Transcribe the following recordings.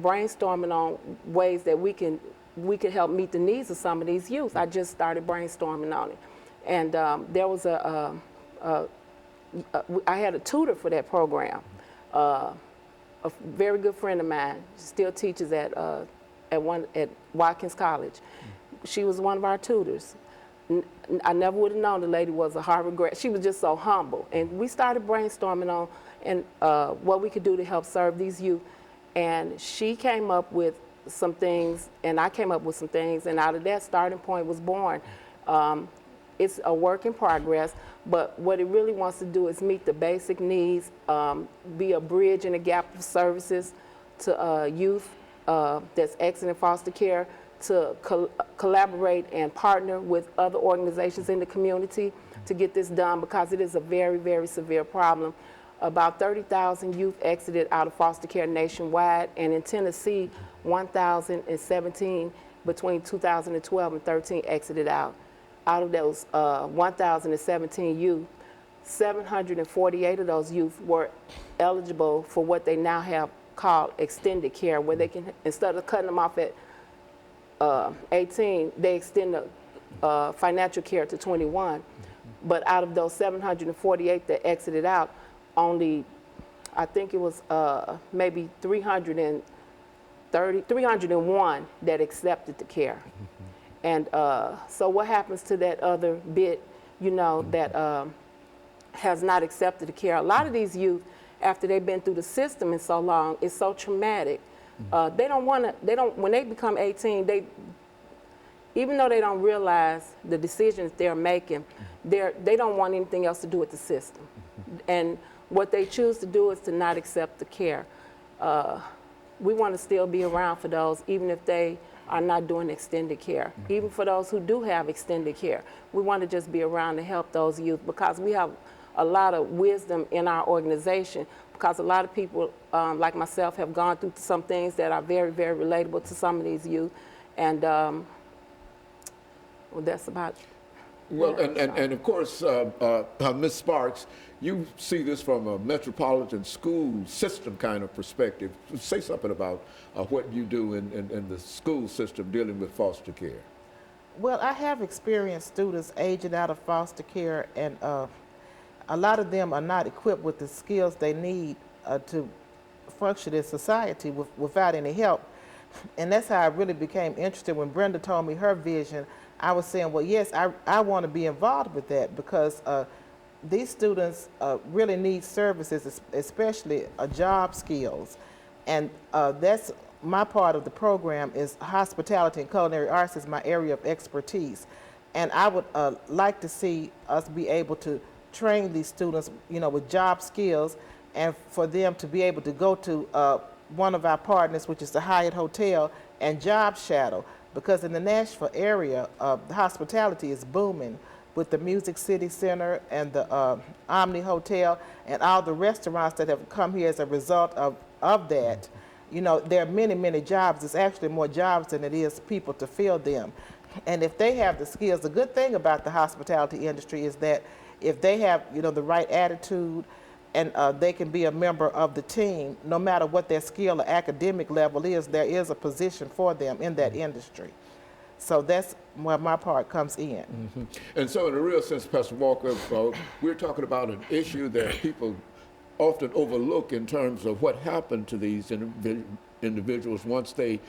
brainstorming on ways that we could help meet the needs of some of these youth. I just started brainstorming on it, and there was I had a tutor for that program, a very good friend of mine. Still teaches at Watkins College. She was one of our tutors. I never would have known the lady was a Harvard grad. She was just so humble, and we started brainstorming on what we could do to help serve these youth. And she came up with some things, and I came up with some things, and out of that starting point was born. It's a work in progress, but what it really wants to do is meet the basic needs, be a bridge in the gap of services to youth that's exiting foster care, to collaborate and partner with other organizations in the community to get this done, because it is a very, very severe problem. About 30,000 youth exited out of foster care nationwide, and in Tennessee, 1,017 between 2012 and 13 exited out. Out of those 1,017 youth, 748 of those youth were eligible for what they now have called extended care, where they can, instead of cutting them off at 18, they extend the financial care to 21. But out of those 748 that exited out, only, I think it was maybe 301 that accepted the care. And so what happens to that other bit, you know, that has not accepted the care? A lot of these youth, after they've been through the system in so long, it's so traumatic. They don't want to, when they become 18, even though they don't realize the decisions they're making, they don't want anything else to do with the system. And what they choose to do is to not accept the care. We want to still be around for those, even if they are not doing extended care. Even for those who do have extended care, we want to just be around to help those youth, because we have a lot of wisdom in our organization, because a lot of people like myself have gone through some things that are very, very relatable to some of these youth. And well, that's about it. Well, and of course, Ms. Sparks, you see this from a metropolitan school system kind of perspective. Say something about what you do in the school system dealing with foster care. Well, I have experienced students aging out of foster care, and a lot of them are not equipped with the skills they need to function in society without any help. And that's how I really became interested. When Brenda told me her vision, I was saying, well, yes, I want to be involved with that, because these students really need services, especially job skills. And that's my part of the program. Is hospitality and culinary arts is my area of expertise. And I would like to see us be able to train these students, you know, with job skills, and for them to be able to go to one of our partners, which is the Hyatt Hotel, and job shadow. Because in the Nashville area, the hospitality is booming with the Music City Center and the Omni Hotel and all the restaurants that have come here as a result of that. You know, there are many, many jobs. There's actually more jobs than it is people to fill them. And if they have the skills, the good thing about the hospitality industry is that if they have, you know, the right attitude, and they can be a member of the team, no matter what their skill or academic level is, there is a position for them in that industry. So that's where my part comes in. And so in a real sense, Pastor Walker, we're talking about an issue that people often overlook in terms of what happened to these individuals once they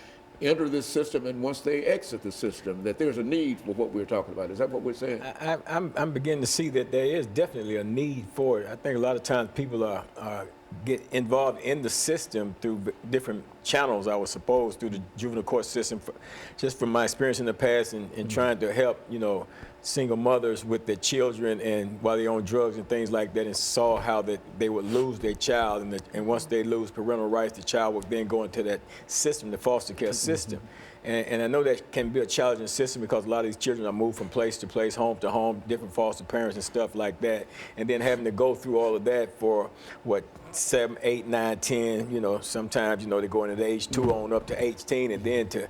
enter this system and once they exit the system, that there's a need for what we're talking about. Is that what we're saying? I'm beginning to see that there is definitely a need for it. I think a lot of times people get involved in the system through different channels, I would suppose, through the juvenile court system. Just from my experience in the past and trying to help, you know, single mothers with their children and while they're on drugs and things like that, and saw how that they would lose their child, and once they lose parental rights, the child would then go into that system, the foster care system. And I know that can be a challenging system, because a lot of these children are moved from place to place, home to home, different foster parents and stuff like that, and then having to go through all of that for what, 7, 8, 9, 10, you know, sometimes, you know, they're going at age 2 on up to 18, and then to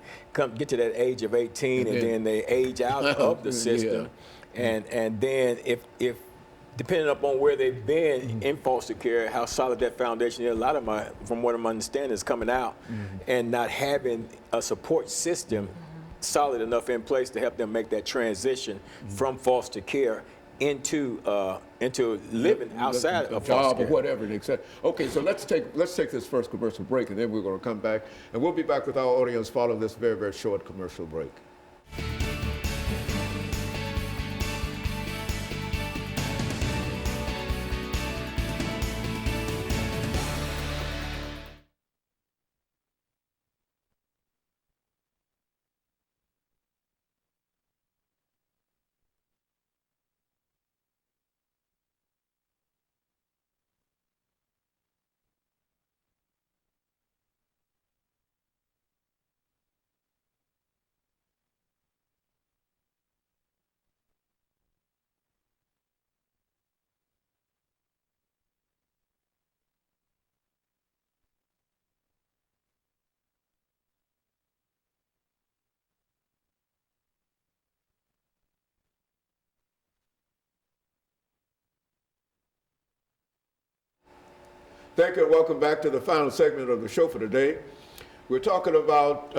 get to that age of 18, and then they age out of the system. And then if depending upon where they've been in foster care, how solid that foundation is. A lot of my, from what I'm understanding, is coming out and not having a support system solid enough in place to help them make that transition from foster care into living outside of foster job care. or whatever, etc. Okay, so let's take this first commercial break, and then we're going to come back, and we'll be back with our audience following this very, very short commercial break. Thank you, and welcome back to the final segment of the show for today. We're talking about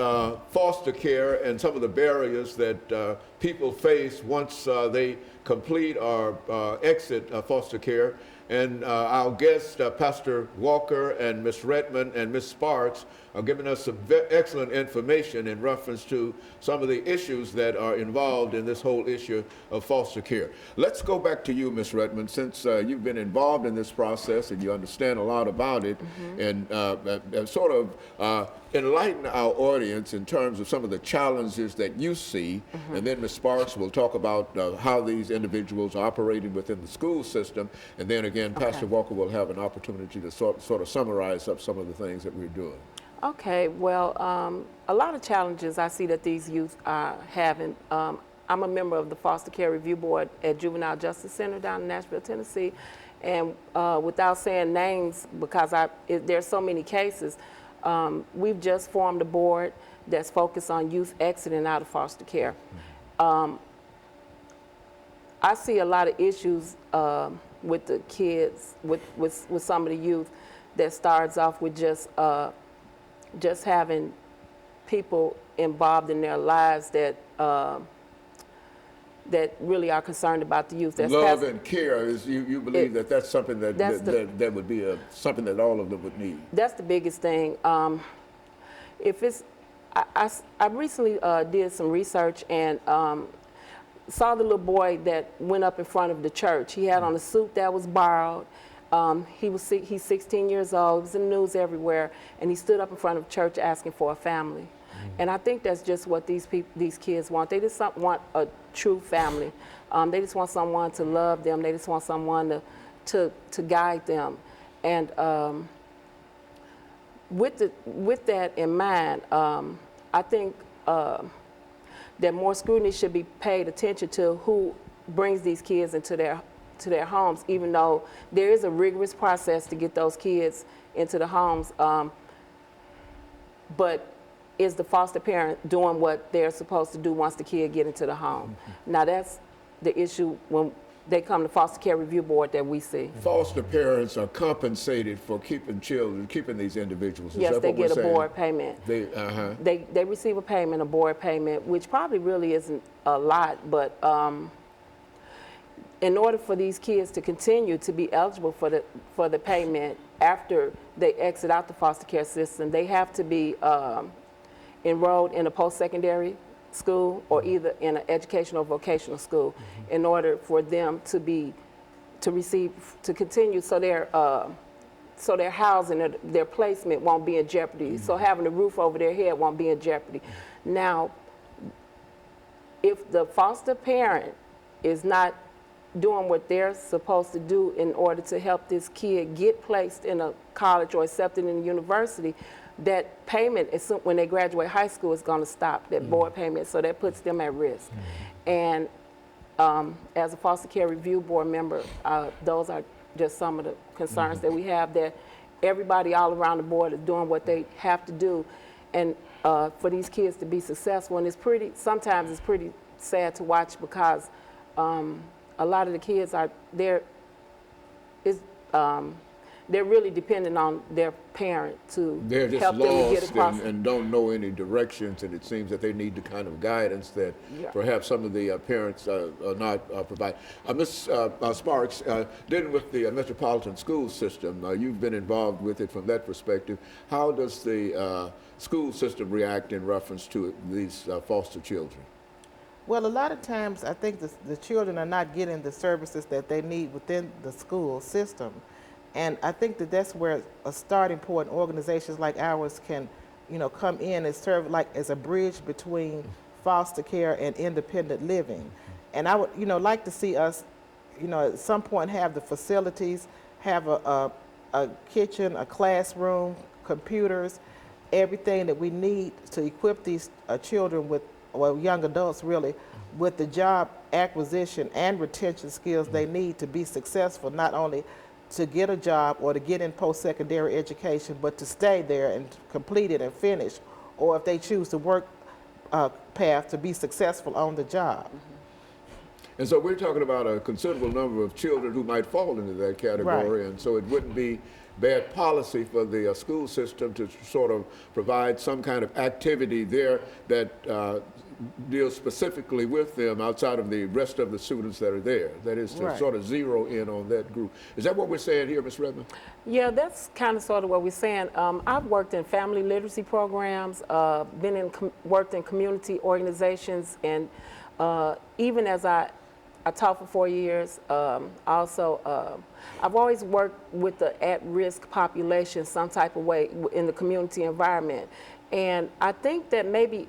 foster care and some of the barriers that people face once they complete or exit foster care. And our guests, Pastor Walker and Ms. Redmond and Ms. Sparks, are giving us some excellent information in reference to some of the issues that are involved in this whole issue of foster care. Let's go back to you, Ms. Redmond, since you've been involved in this process and you understand a lot about it, and sort of enlighten our audience in terms of some of the challenges that you see, and then Ms. Sparks will talk about how these individuals are operating within the school system, and then again, Pastor Walker will have an opportunity to sort of summarize up some of the things that we're doing. Okay, well, a lot of challenges I see that these youth are having. I'm a member of the Foster Care Review Board at Juvenile Justice Center down in Nashville, Tennessee, and without saying names, because there's so many cases, we've just formed a board that's focused on youth exiting out of foster care. I see a lot of issues with the kids, with some of the youth, that starts off with just having people involved in their lives that that really are concerned about the youth. That's love and care is you believe that's something that would be something that all of them would need. That's the biggest thing. If it's, I recently did some research and saw the little boy that went up in front of the church. He had on a suit that was borrowed. He's 16 years old. He was in the news everywhere, and he stood up in front of church asking for a family. And I think that's just what these kids want. They just want a true family. They just want someone to love them. They just want someone to guide them. And with that in mind, I think that more scrutiny should be paid attention to who brings these kids into their homes, even though there is a rigorous process to get those kids into the homes. But is the foster parent doing what they're supposed to do once the kid get into the home? Now that's the issue when they come to Foster Care Review Board that we see. Foster parents are compensated for keeping children, keeping these individuals. Is yes, that they what we're get a saying? board payment. They receive a payment, a board payment, which probably really isn't a lot, but in order for these kids to continue to be eligible for the payment after they exit out the foster care system, they have to be enrolled in a post-secondary school or either in an educational or vocational school in order for them to continue, so their housing, their placement won't be in jeopardy. So having a roof over their head won't be in jeopardy. Now, if the foster parent is not doing what they're supposed to do in order to help this kid get placed in a college or accepted in a university, that payment, when they graduate high school, is going to stop, that board payment, so that puts them at risk. And as a foster care review board member, those are just some of the concerns that we have, that everybody all around the board is doing what they have to do, and for these kids to be successful. And sometimes it's pretty sad to watch, because a lot of the kids they're it's, they're really dependent on their parent to They're just help them to get lost across. and don't know any directions, and it seems that they need the kind of guidance that Yeah. perhaps some of the parents are not providing. Ms. Sparks, dealing with the metropolitan school system, you've been involved with it from that perspective. How does the school system react in reference to these foster children? Well, a lot of times I think the children are not getting the services that they need within the school system. And I think that that's where a starting point, organizations like ours can, come in and serve like as a bridge between foster care and independent living. And I would, like to see us, at some point have the facilities, have a kitchen, a classroom, computers, everything that we need to equip these children with, well, young adults really, with the job acquisition and retention skills they need to be successful, not only to get a job or to get in post-secondary education, but to stay there and complete it and finish, or if they choose the work path, to be successful on the job. And so we're talking about a considerable number of children who might fall into that category, Right. and so it wouldn't be bad policy for the school system to sort of provide some kind of activity there that deals specifically with them outside of the rest of the students that are there. That is to Right. sort of zero in on that group. Is that what we're saying here, Ms. Redmond? Yeah, that's kind of sort of what we're saying. I've worked in family literacy programs, worked in community organizations, and even as I taught for 4 years. Also, I've always worked with the at-risk population some type of way in the community environment. And I think that maybe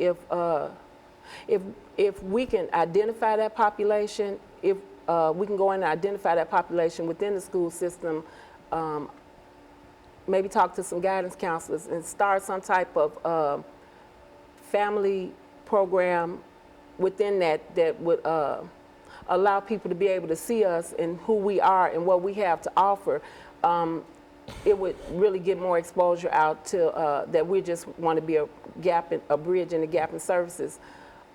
if we can identify that population, if we can go in and identify that population within the school system, maybe talk to some guidance counselors and start some type of family program within that would allow people to be able to see us and who we are and what we have to offer, it would really get more exposure out to that we just want to be a bridge in the gap in services.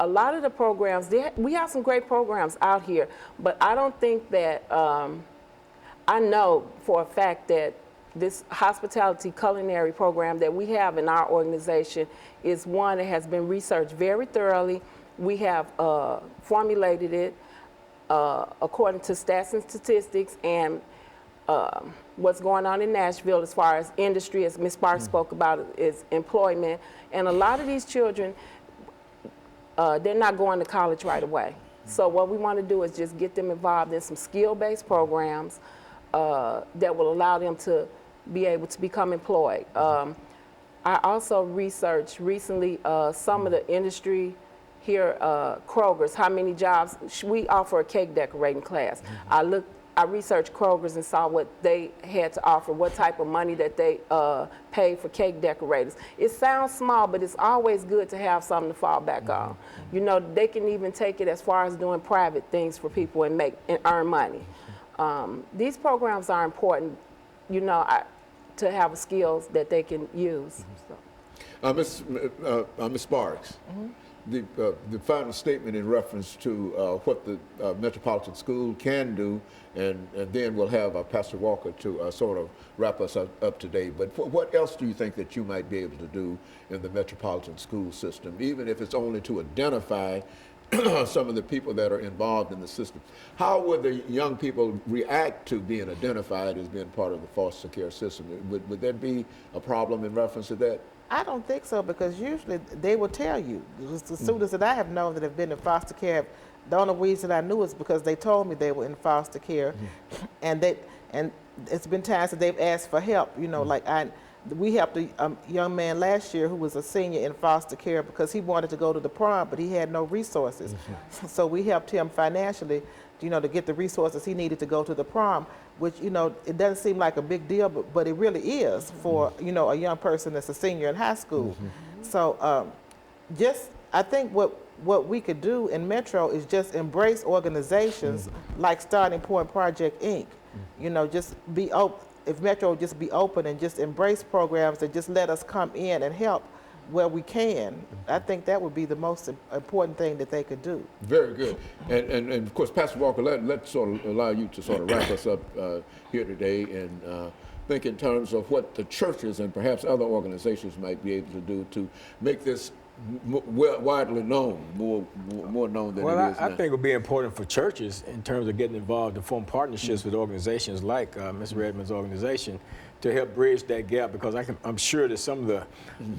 A lot of the programs, we have some great programs out here, but I don't think that, I know for a fact that this hospitality culinary program that we have in our organization is one that has been researched very thoroughly. We have formulated it according to stats and statistics and what's going on in Nashville as far as industry, as Ms. Sparks spoke about, is employment. And a lot of these children, they're not going to college right away. So what we want to do is just get them involved in some skill-based programs that will allow them to be able to become employed. I also researched recently some of the industry here, Kroger's, how many jobs. We offer a cake decorating class. I researched Kroger's and saw what they had to offer, what type of money that they pay for cake decorators. It sounds small, but it's always good to have something to fall back on. You know, they can even take it as far as doing private things for people and earn money. These programs are important, you know, to have skills that they can use. So. Ms. Sparks, the final statement in reference to what the Metropolitan School can do, and then we'll have Pastor Walker to sort of wrap us up today. But what else do you think that you might be able to do in the Metropolitan School system, even if it's only to identify some of the people that are involved in the system? How would the young people react to being identified as being part of the foster care system? Would there be a problem in reference to that? I don't think so, because usually they will tell you. The students that I have known that have been in foster care, the only reason I knew is because they told me they were in foster care, and it's been times that they've asked for help. You know, like we helped a young man last year who was a senior in foster care because he wanted to go to the prom, but he had no resources. So we helped him financially, you know, to get the resources he needed to go to the prom, which, you know, it doesn't seem like a big deal, but it really is for, you know, a young person that's a senior in high school. So I think what we could do in Metro is just embrace organizations like Starting Point Project, Inc. You know, just be open. If Metro would just be open and just embrace programs that just let us come in and help where we can. I think that would be the most important thing that they could do. Very good. And of course, Pastor Walker, let's sort of allow you to sort of wrap us up here today and think in terms of what the churches and perhaps other organizations might be able to do to make this widely known, more known than it is now. I think it would be important for churches in terms of getting involved and form partnerships with organizations like Ms. Redmond's organization to help bridge that gap, because I'm sure that some of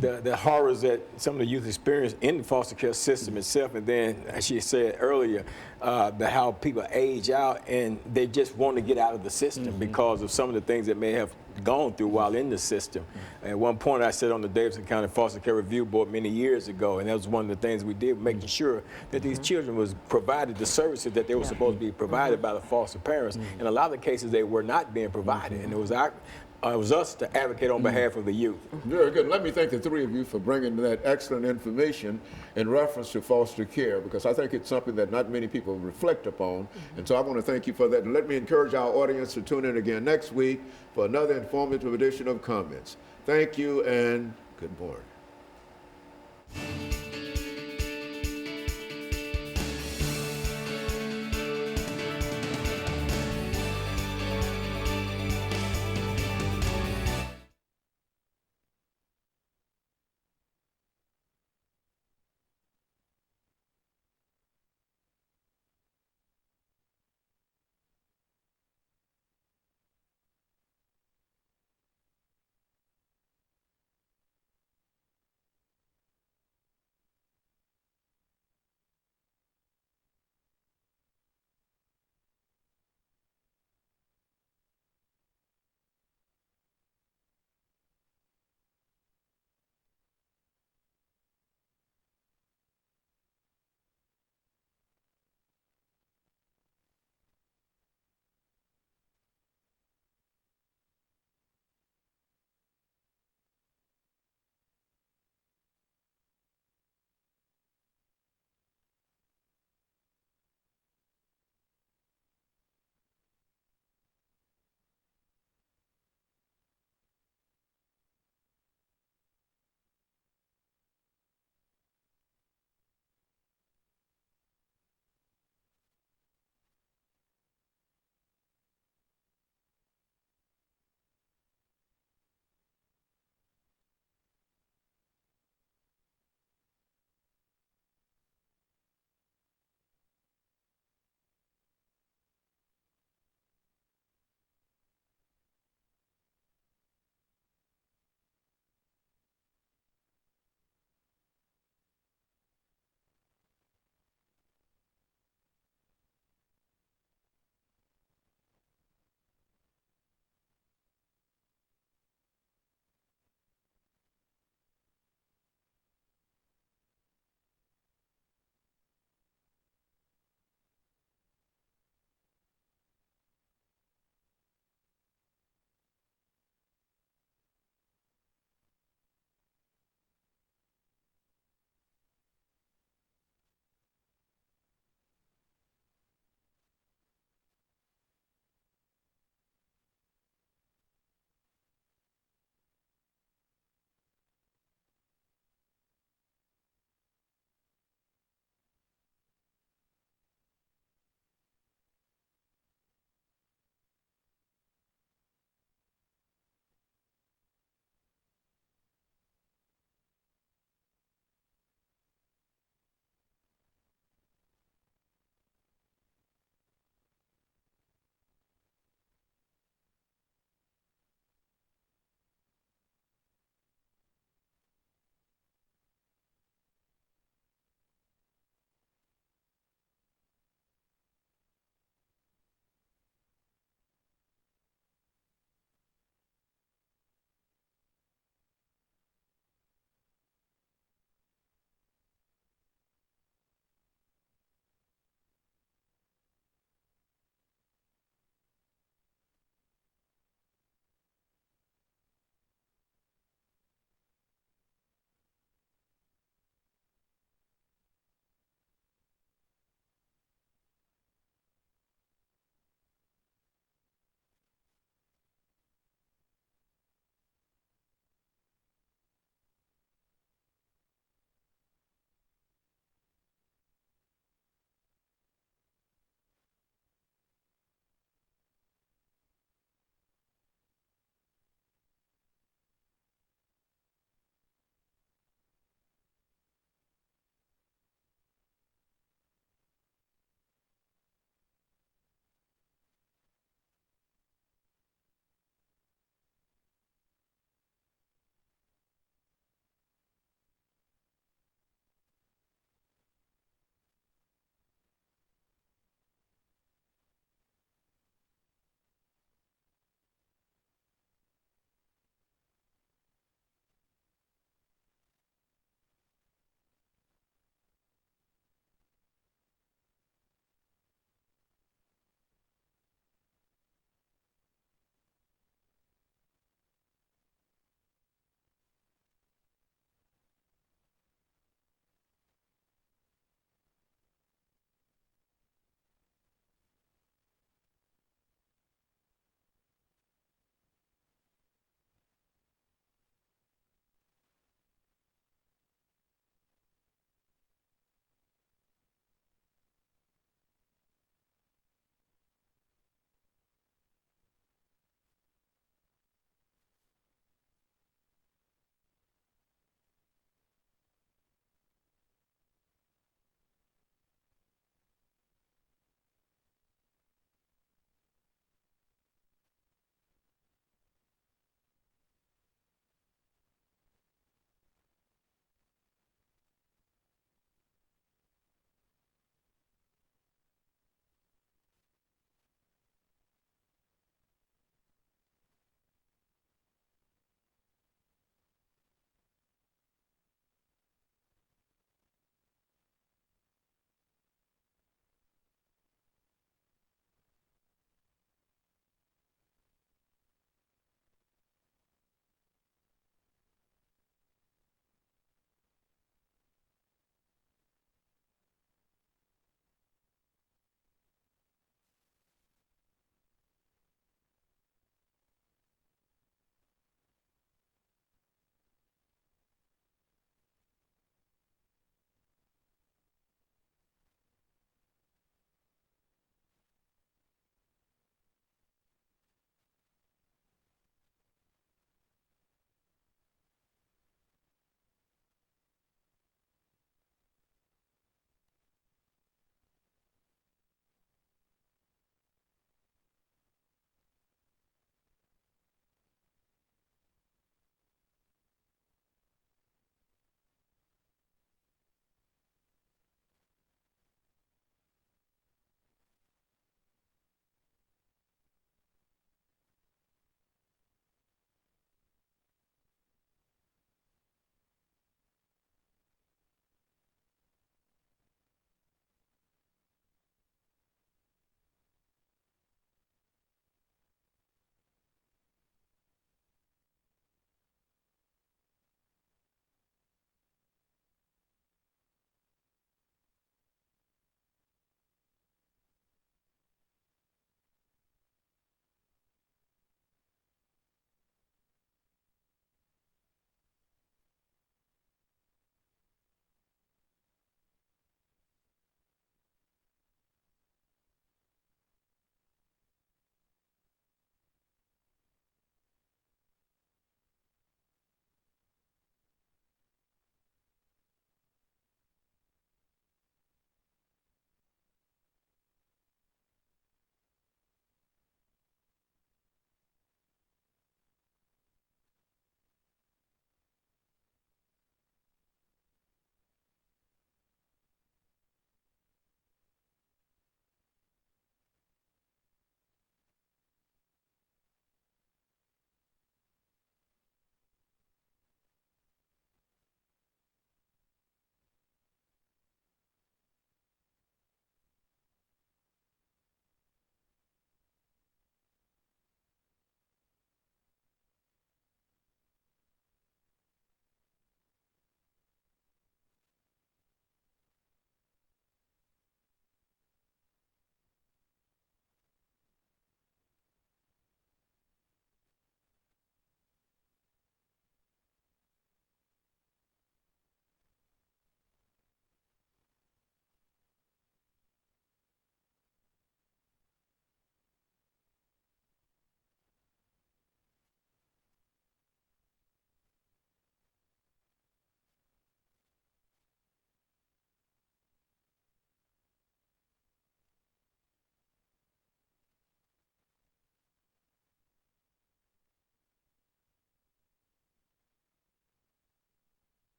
the horrors that some of the youth experience in the foster care system itself, and then, as she said earlier, how people age out and they just want to get out of the system because of some of the things that may have gone through while in the system. At one point, I sat on the Davidson County Foster Care Review Board many years ago, and that was one of the things we did, making sure that these children was provided the services that they were supposed to be provided by the foster parents. In a lot of the cases, they were not being provided, and it was us to advocate on behalf of the youth. Very good. Let me thank the three of you for bringing that excellent information in reference to foster care, because I think it's something that not many people reflect upon. And so I want to thank you for that. And let me encourage our audience to tune in again next week for another informative edition of Comments. Thank you and good morning.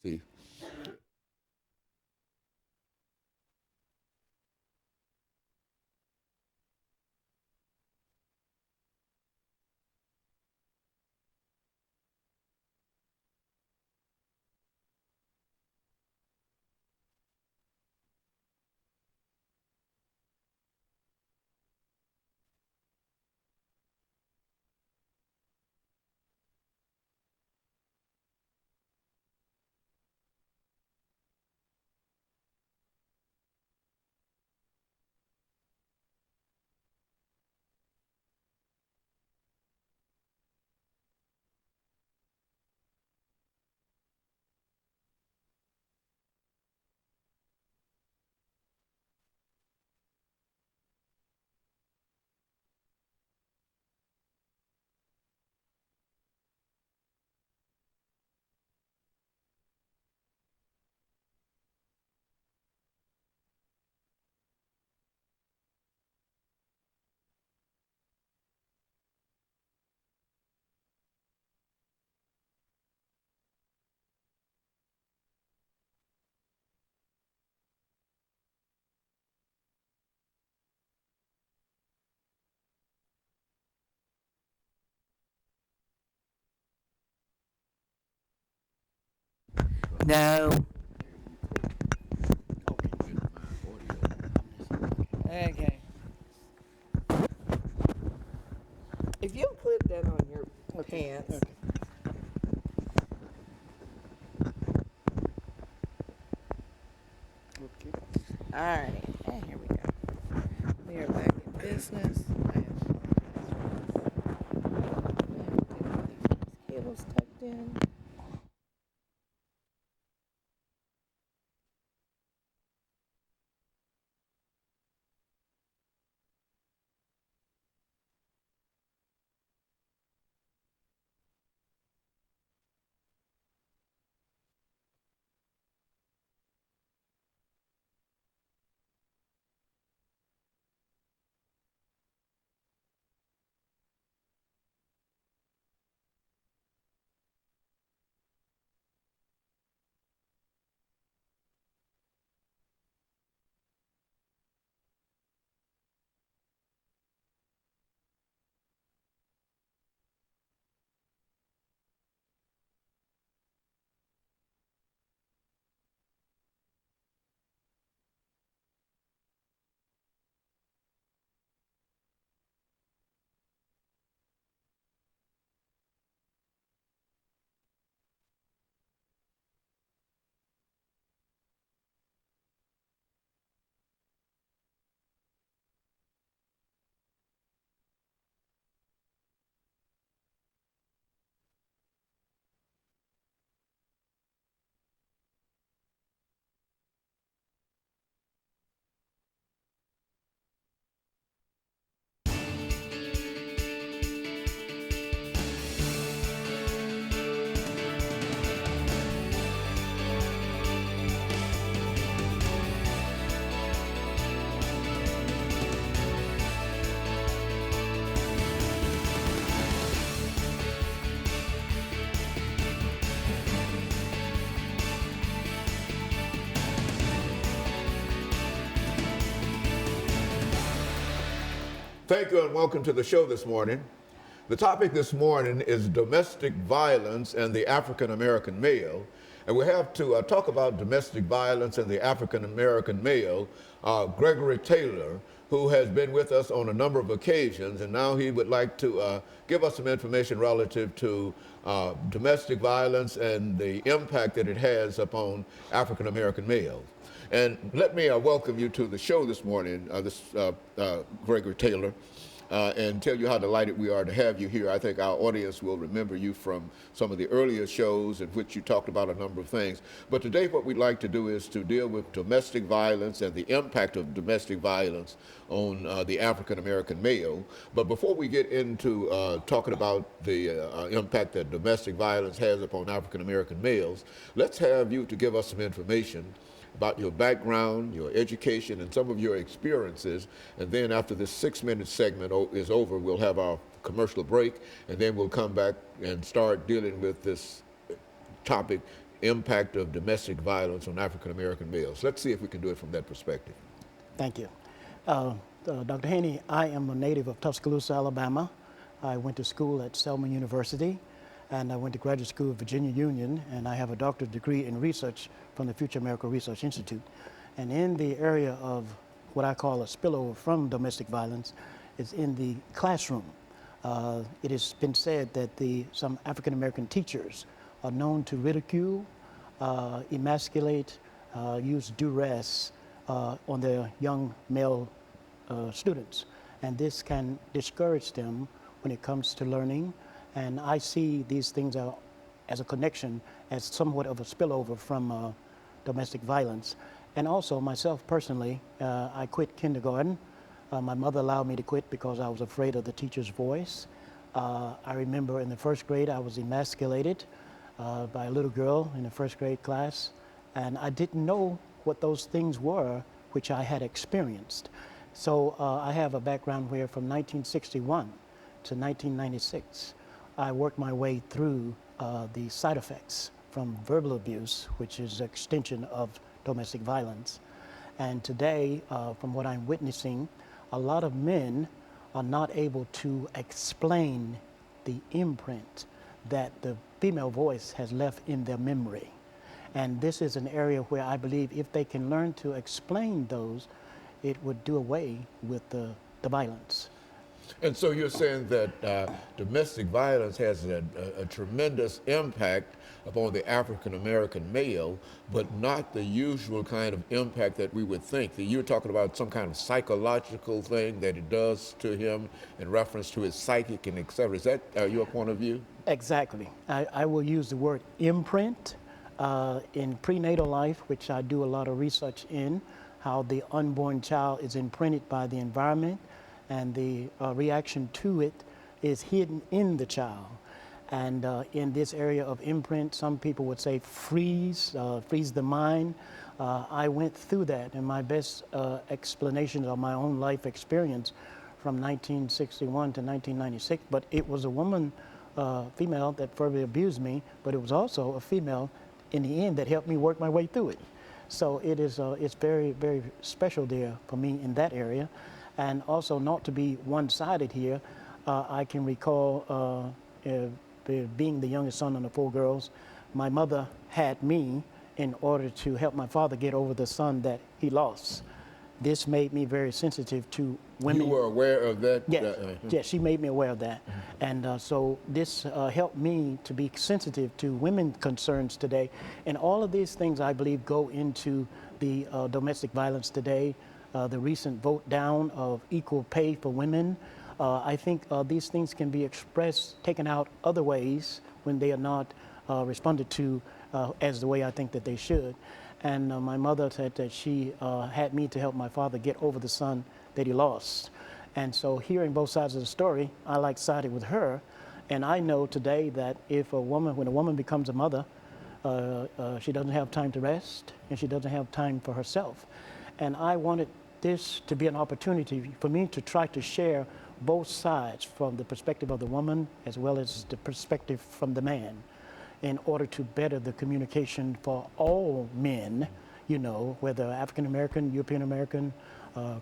See. No. Okay. If you clip that on your Pants. Okay. All right. And here we go. We are back in business. I have cables tucked in. Thank you and welcome to the show this morning. The topic this morning is domestic violence and the African American male. And we have to talk about domestic violence and the African American male, Gregory Taylor, who has been with us on a number of occasions, and now he would like to give us some information relative to domestic violence and the impact that it has upon African American males. And let me welcome you to the show this morning, Gregory Taylor, and tell you how delighted we are to have you here. I think our audience will remember you from some of the earlier shows in which you talked about a number of things. But today what we'd like to do is to deal with domestic violence and the impact of domestic violence on the African American male. But before we get into talking about the impact that domestic violence has upon African American males, let's have you to give us some information about your background, your education, and some of your experiences. And then after this 6-minute segment is over, we'll have our commercial break, and then we'll come back and start dealing with this topic impact of domestic violence on African American males. Let's see if we can do it from that perspective. Thank you. Dr. Haney, I am a native of Tuscaloosa, Alabama. I went to school at Selma University, and I went to graduate school at Virginia Union, and I have a doctorate degree in research from the Future America Research Institute. And in the area of what I call a spillover from domestic violence is in the classroom. It has been said that some African American teachers are known to ridicule, emasculate, use duress on their young male students. And this can discourage them when it comes to learning. And I see these things as a connection, as somewhat of a spillover from domestic violence. And also myself personally, I quit kindergarten. My mother allowed me to quit because I was afraid of the teacher's voice. I remember in the first grade I was emasculated by a little girl in the first grade class, and I didn't know what those things were which I had experienced. So I have a background where from 1961 to 1996, I worked my way through the side effects from verbal abuse, which is an extension of domestic violence. And today, from what I'm witnessing, a lot of men are not able to explain the imprint that the female voice has left in their memory. And this is an area where I believe if they can learn to explain those, it would do away with the violence. And so you're saying that domestic violence has a tremendous impact upon the African American male, but not the usual kind of impact that we would think. That you're talking about some kind of psychological thing that it does to him in reference to his psychic and et cetera. Is that your point of view? Exactly. I will use the word imprint in prenatal life, which I do a lot of research in, how the unborn child is imprinted by the environment, and the reaction to it is hidden in the child. And in this area of imprint, some people would say freeze the mind. I went through that, and my best explanations are my own life experience from 1961 to 1996. But it was a woman, female, that verbally abused me, but it was also a female in the end that helped me work my way through it. So it is, it's very, very special there for me in that area. And also, not to be one-sided here, I can recall being the youngest son of the 4 girls. My mother had me in order to help my father get over the son that he lost. This made me very sensitive to women. You were aware of that? Yes, yes, she made me aware of that. And so this helped me to be sensitive to women concerns today. And all of these things, I believe, go into the domestic violence today. The recent vote down of equal pay for women. I think these things can be expressed, taken out other ways when they are not responded to as the way I think that they should. And my mother said that she had me to help my father get over the son that he lost. And so hearing both sides of the story, I sided with her. And I know today that when a woman becomes a mother, she doesn't have time to rest, and she doesn't have time for herself. And I wanted this to be an opportunity for me to try to share both sides from the perspective of the woman as well as the perspective from the man, in order to better the communication for all men, you know, whether African American, European American,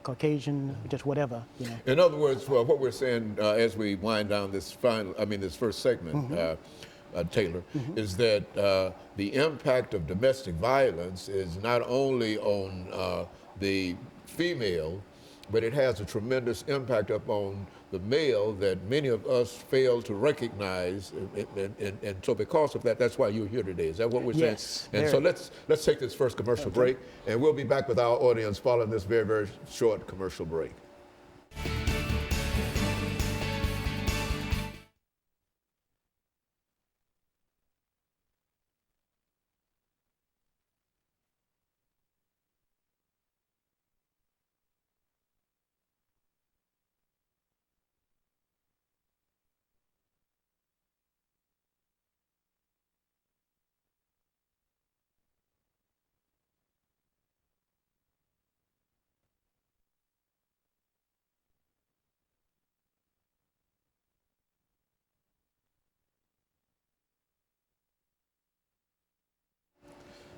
Caucasian, just whatever, you know. In other words, what we're saying as we wind down this first segment, Taylor, is that the impact of domestic violence is not only on the female, but it has a tremendous impact upon the male that many of us fail to recognize, and so because of that, that's why you're here today. Is that what we're saying? Yes. And so let's take this first commercial break, and we'll be back with our audience following this very, very short commercial break.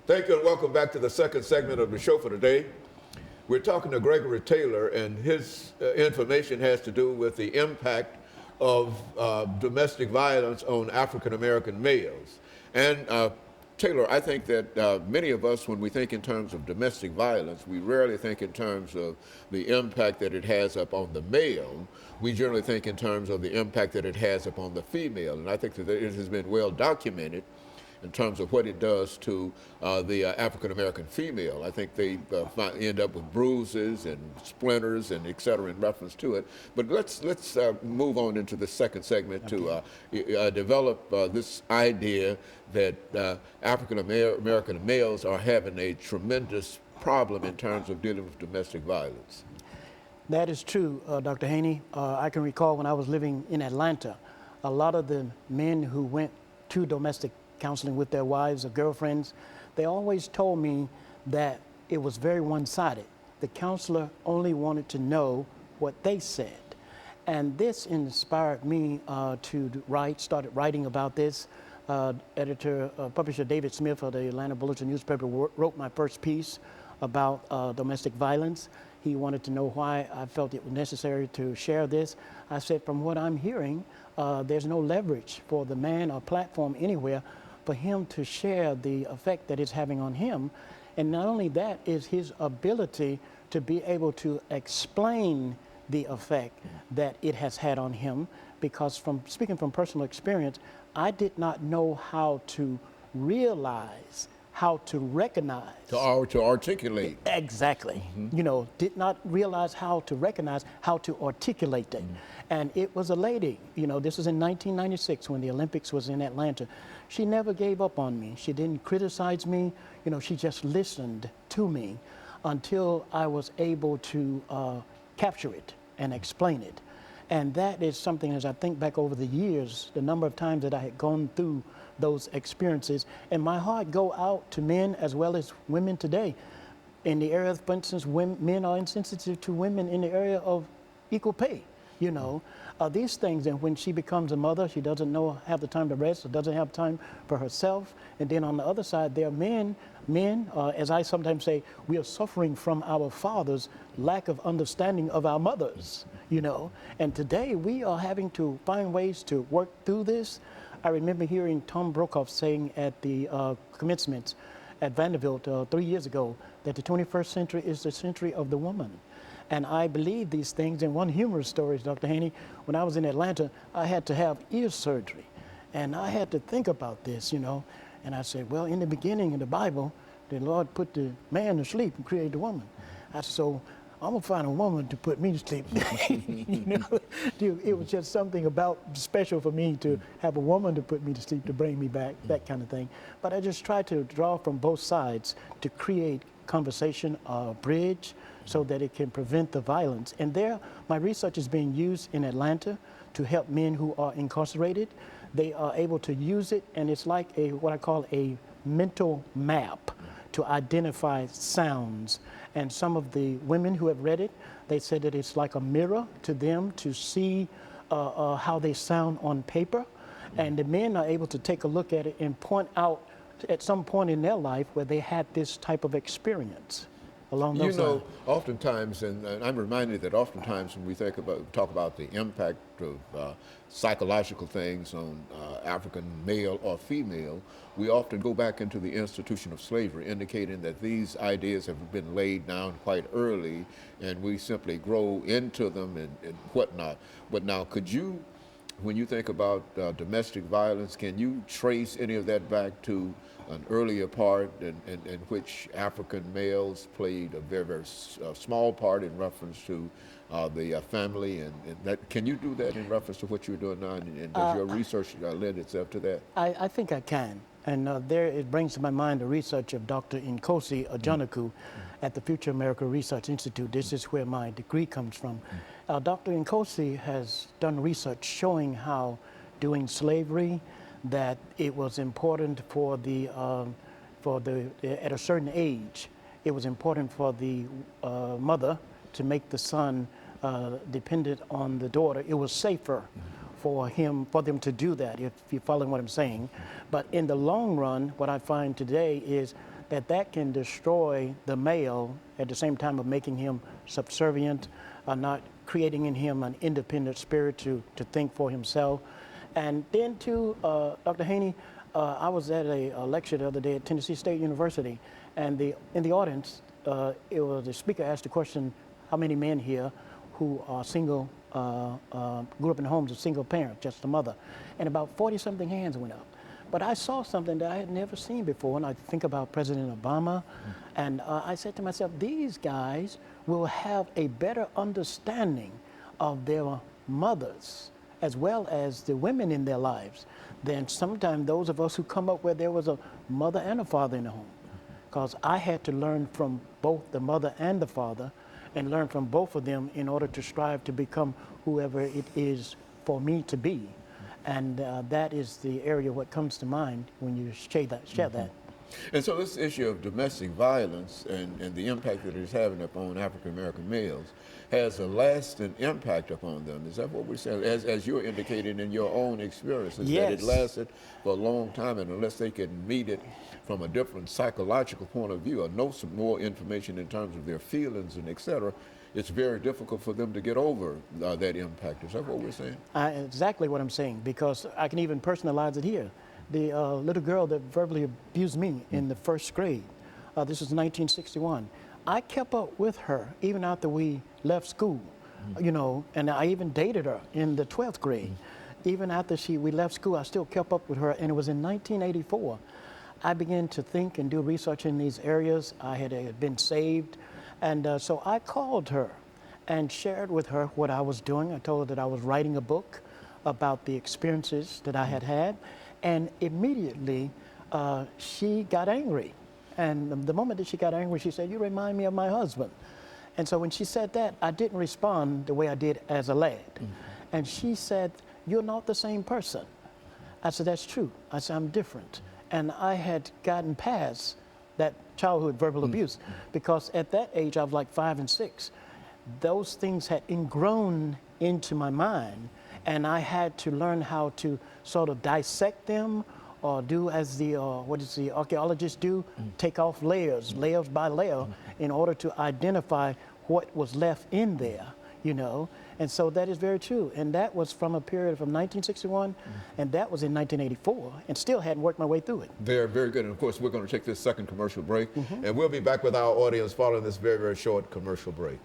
Thank you and welcome back to the second segment of the show for today. We're talking to Gregory Taylor, and his information has to do with the impact of domestic violence on African American males. And Taylor, I think that many of us, when we think in terms of domestic violence, we rarely think in terms of the impact that it has upon the male. We generally think in terms of the impact that it has upon the female. And I think that it has been well documented in terms of what it does to the African American female. I think they end up with bruises and splinters and et cetera in reference to it. But let's move on into the second segment to develop this idea that African American males are having a tremendous problem in terms of dealing with domestic violence. That is true, Dr. Haney. I can recall when I was living in Atlanta, a lot of the men who went to domestic counseling with their wives or girlfriends, they always told me that it was very one-sided. The counselor only wanted to know what they said. And this inspired me to started writing about this. Publisher David Smith of the Atlanta Bulletin newspaper wrote my first piece about domestic violence. He wanted to know why I felt it was necessary to share this. I said, from what I'm hearing, there's no leverage for the man or platform anywhere for him to share the effect that it's having on him. And not only that, is his ability to be able to explain the effect that it has had on him. Because from speaking from personal experience, I did not know how to realize, how to recognize. To articulate. Exactly. You know, did not realize how to recognize, how to articulate it. And it was a lady, you know, this was in 1996 when the Olympics was in Atlanta. She never gave up on me. She didn't criticize me. You know, she just listened to me until I was able to capture it and explain it. And that is something, as I think back over the years, the number of times that I had gone through those experiences, and my heart go out to men as well as women today. In the area of, for instance, men are insensitive to women in the area of equal pay. You know, these things, and when she becomes a mother, she doesn't have the time to rest, or doesn't have time for herself. And then on the other side, there are men, as I sometimes say, we are suffering from our fathers' lack of understanding of our mothers, you know. And today we are having to find ways to work through this. I remember hearing Tom Brokaw saying at the commencements at Vanderbilt 3 years ago that the 21st century is the century of the woman. And I believe these things. And one humorous story, Dr. Haney, when I was in Atlanta, I had to have ear surgery. And I had to think about this, you know. And I said, well, in the beginning of the Bible, the Lord put the man to sleep and created the woman. I said, so I'm going to find a woman to put me to sleep. You know, it was just something about special for me to have a woman to put me to sleep, to bring me back, that kind of thing. But I just tried to draw from both sides to create conversation, bridge, so that it can prevent the violence. And my research is being used in Atlanta to help men who are incarcerated. They are able to use it, and it's like what I call a mental map to identify sounds. And some of the women who have read it, they said that it's like a mirror to them to see how they sound on paper. And the men are able to take a look at it and point out at some point in their life where they had this type of experience along those lines. Oftentimes, and I'm reminded that oftentimes when we talk about the impact of psychological things on African male or female, we often go back into the institution of slavery, indicating that these ideas have been laid down quite early, and we simply grow into them and whatnot. But now, could you, when you think about domestic violence, can you trace any of that back to an earlier part in which African males played a very, very small part in reference to the family? And that, can you do that in reference to what you're doing now? And does your research lend itself to that? I think I can. And it brings to my mind the research of Dr. Nkosi Ojonaku at the Future America Research Institute. This is where my degree comes from. Dr. Nkosi has done research showing how during slavery that it was important at a certain age, it was important for the mother to make the son dependent on the daughter. It was safer for them to do that, if you're following what I'm saying. But in the long run, what I find today is that can destroy the male at the same time of making him subservient, not creating in him an independent spirit to think for himself. And then too, Dr. Haney, I was at a lecture the other day at Tennessee State University, and in the audience, the speaker asked the question, how many men here who are single, grew up in homes of single parents, just a mother? And about 40-something hands went up. But I saw something that I had never seen before, and I think about President Obama, and I said to myself, these guys will have a better understanding of their mothers as well as the women in their lives than sometimes those of us who come up where there was a mother and a father in the home. Because I had to learn from both the mother and the father and learn from both of them in order to strive to become whoever it is for me to be. And that is the area what comes to mind when you share that. And so this issue of domestic violence and the impact that it's having upon African American males has a lasting impact upon them. Is that what we're saying? As you're indicating in your own experiences, Yes. that it lasted for a long time, and unless they can meet it from a different psychological point of view or know some more information in terms of their feelings and et cetera, it's very difficult for them to get over that impact. Is that what we're saying? Exactly what I'm saying, because I can even personalize it here. The little girl that verbally abused me in the first grade, this was 1961. I kept up with her even after we left school, you know, and I even dated her in the 12th grade. Even after we left school, I still kept up with her, and it was in 1984. I began to think and do research in these areas. I had been saved, and so I called her and shared with her what I was doing. I told her that I was writing a book about the experiences that I had had, and immediately she got angry. And the moment that she got angry, she said, "You remind me of my husband." And so when she said that, I didn't respond the way I did as a lad. And she said, "You're not the same person." I said, "That's true." I said, "I'm different." And I had gotten past that childhood verbal abuse, because at that age, I was like 5 and 6. Those things had ingrown into my mind, and I had to learn how to sort of dissect them, or do as the archaeologists do, take off layers by layer, in order to identify what was left in there, you know. And so that is very true. And that was from a period from 1961, and that was in 1984, and still hadn't worked my way through it. Very, very good. And of course, we're going to take this second commercial break, and we'll be back with our audience following this very, very short commercial break.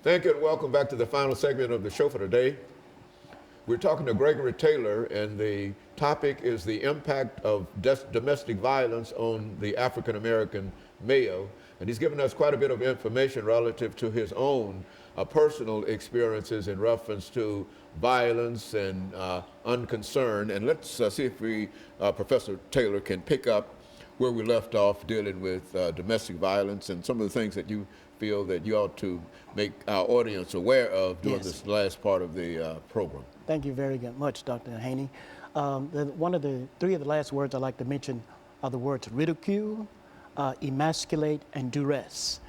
Thank you, and welcome back to the final segment of the show for today. We're talking to Gregory Taylor, and the topic is the impact of domestic violence on the African American male. And he's given us quite a bit of information relative to his own personal experiences in reference to violence and unconcern. And let's see if Professor Taylor can pick up where we left off dealing with domestic violence and some of the things that you feel that you ought to make our audience aware of during this last part of the program. Thank you very much, Dr. Haney. One of the three of the last words I'd like to mention are the words ridicule, emasculate, and duress.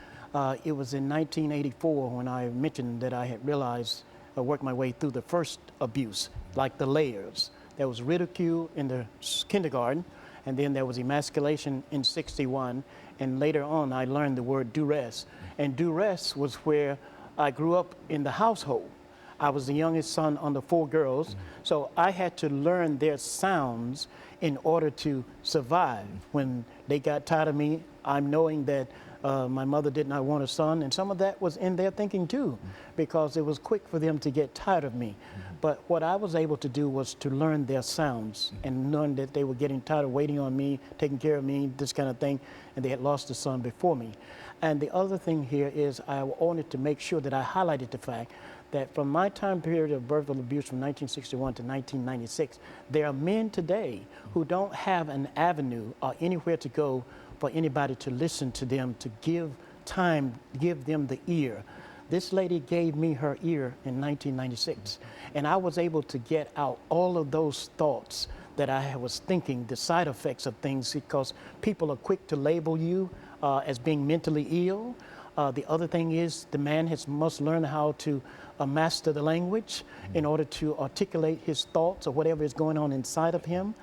It was in 1984 when I mentioned that I had realized, worked my way through the first abuse, like the layers. There was ridicule in the kindergarten, and then there was emasculation in 61, and later on I learned the word duress. And duress was where I grew up in the household. I was the youngest son under 4 girls, so I had to learn their sounds in order to survive. When they got tired of me, I'm knowing that my mother did not want a son, and some of that was in their thinking too, because it was quick for them to get tired of me. But what I was able to do was to learn their sounds and learn that they were getting tired of waiting on me, taking care of me, this kind of thing, and they had lost a son before me. And the other thing here is I wanted to make sure that I highlighted the fact that from my time period of verbal abuse from 1961 to 1996, there are men today who don't have an avenue or anywhere to go for anybody to listen to them, to give time, give them the ear. This lady gave me her ear in 1996, and I was able to get out all of those thoughts that I was thinking, the side effects of things, because people are quick to label you as being mentally ill. The other thing is the man must learn how to master the language in order to articulate his thoughts or whatever is going on inside of him.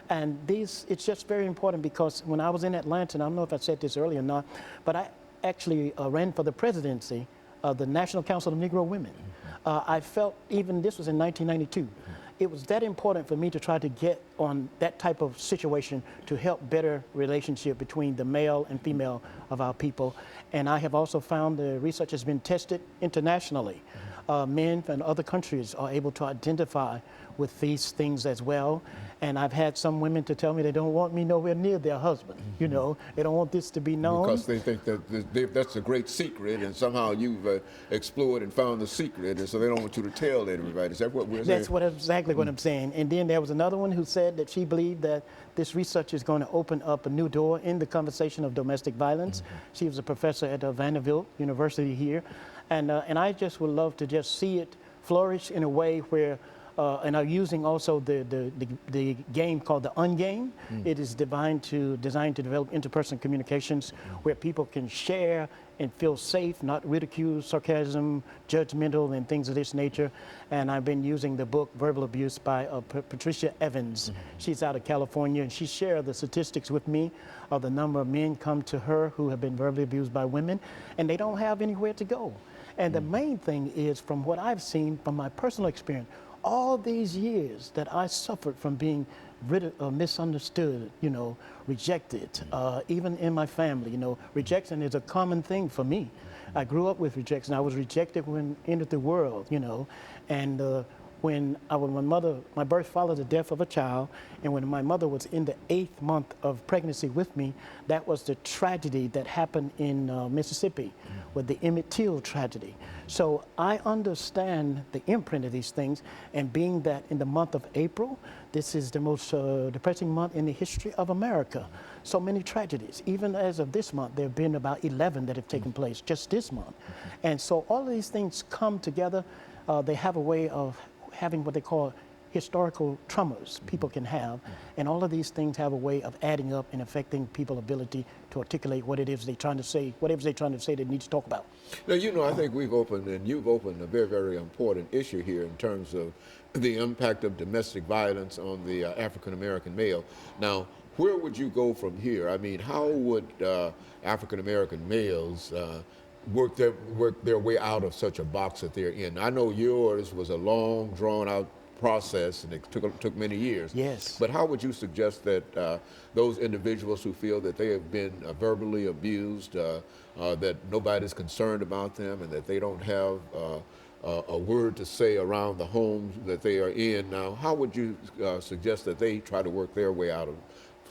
And it's just very important, because when I was in Atlanta, and I don't know if I said this earlier or not, but I actually ran for the presidency of the National Council of Negro Women. I felt, even this was in 1992, it was that important for me to try to get on that type of situation to help better relationship between the male and female of our people. And I have also found the research has been tested internationally. Men from other countries are able to identify with these things as well. And I've had some women to tell me they don't want me nowhere near their husband. You know, they don't want this to be known. Because they think that that's a great secret, and somehow you've explored and found the secret, and so they don't want you to tell everybody. Is that what we're saying? That's exactly what I'm saying. And then there was another one who said that she believed that this research is going to open up a new door in the conversation of domestic violence. She was a professor at Vanderbilt University here. And I just would love to just see it flourish in a way where, and I'm using also the game called the Ungame. It is designed to develop interpersonal communications where people can share and feel safe, not ridicule, sarcasm, judgmental, and things of this nature. And I've been using the book Verbal Abuse by Patricia Evans. She's out of California, and she shared the statistics with me of the number of men come to her who have been verbally abused by women, and they don't have anywhere to go. And the main thing is, from what I've seen from my personal experience, all these years that I suffered from being misunderstood, you know, rejected, even in my family, you know, rejection is a common thing for me. I grew up with rejection. I was rejected when I entered the world, you know, and when my birth followed the death of a child, and when my mother was in the 8th month of pregnancy with me, that was the tragedy that happened in Mississippi, with the Emmett Till tragedy. So I understand the imprint of these things, and being that in the month of April, this is the most depressing month in the history of America. So many tragedies. Even as of this month, there have been about 11 that have taken place just this month. And so all of these things come together. They have a way of having what they call historical traumas people can have, and all of these things have a way of adding up and affecting people's ability to articulate what it is they're trying to say, whatever they're trying to say they need to talk about. Now, you know, I think you've opened a very, very important issue here in terms of the impact of domestic violence on the African-American male. Now, where would you go from here? I mean, how would African-American males work their way out of such a box that they're in? I know yours was a long, drawn-out process, and it took many years. Yes. But how would you suggest that those individuals who feel that they have been verbally abused, that nobody's concerned about them, and that they don't have a word to say around the homes that they are in now, how would you suggest that they try to work their way out of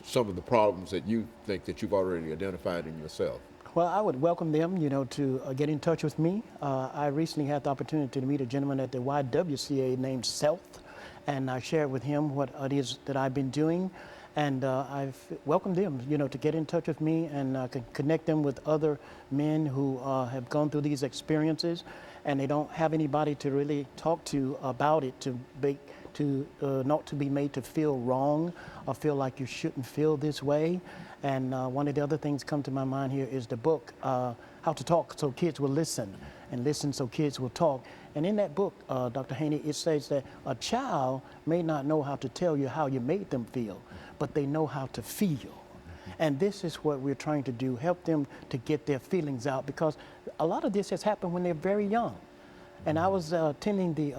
some of the problems that you think that you've already identified in yourself? Well, I would welcome them, you know, to get in touch with me. I recently had the opportunity to meet a gentleman at the YWCA named Self, and I shared with him what it is that I've been doing. And I've welcomed them, you know, to get in touch with me and connect them with other men who have gone through these experiences, and they don't have anybody to really talk to about it, not to be made to feel wrong or feel like you shouldn't feel this way. And one of the other things come to my mind here is the book, How to Talk So Kids Will Listen, and Listen So Kids Will Talk. And in that book, Dr. Haney, it says that a child may not know how to tell you how you made them feel, but they know how to feel. And this is what we're trying to do, help them to get their feelings out, because a lot of this has happened when they're very young. And I was attending the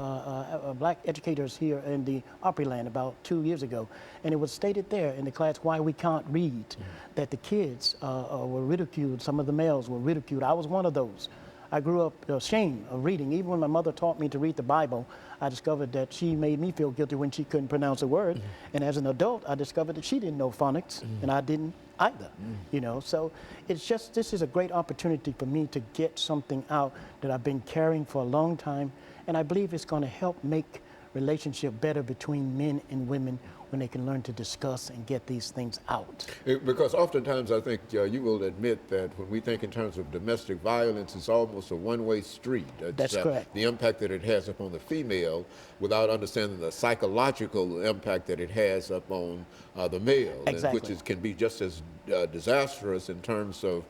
black educators here in the Opryland about 2 years ago, and it was stated there in the class why we can't read, that the kids were ridiculed, some of the males were ridiculed. I was one of those. I grew up ashamed of reading. Even when my mother taught me to read the Bible, I discovered that she made me feel guilty when she couldn't pronounce a word. And as an adult, I discovered that she didn't know phonics, and I didn't either. You know, so it's just, this is a great opportunity for me to get something out that I've been carrying for a long time, and I believe it's going to help make relationship better between men and women when they can learn to discuss and get these things out. Because oftentimes I think you will admit that when we think in terms of domestic violence, it's almost a one-way street. That's correct. The impact that it has upon the female without understanding the psychological impact that it has upon the male, Exactly. which can be just as disastrous in terms of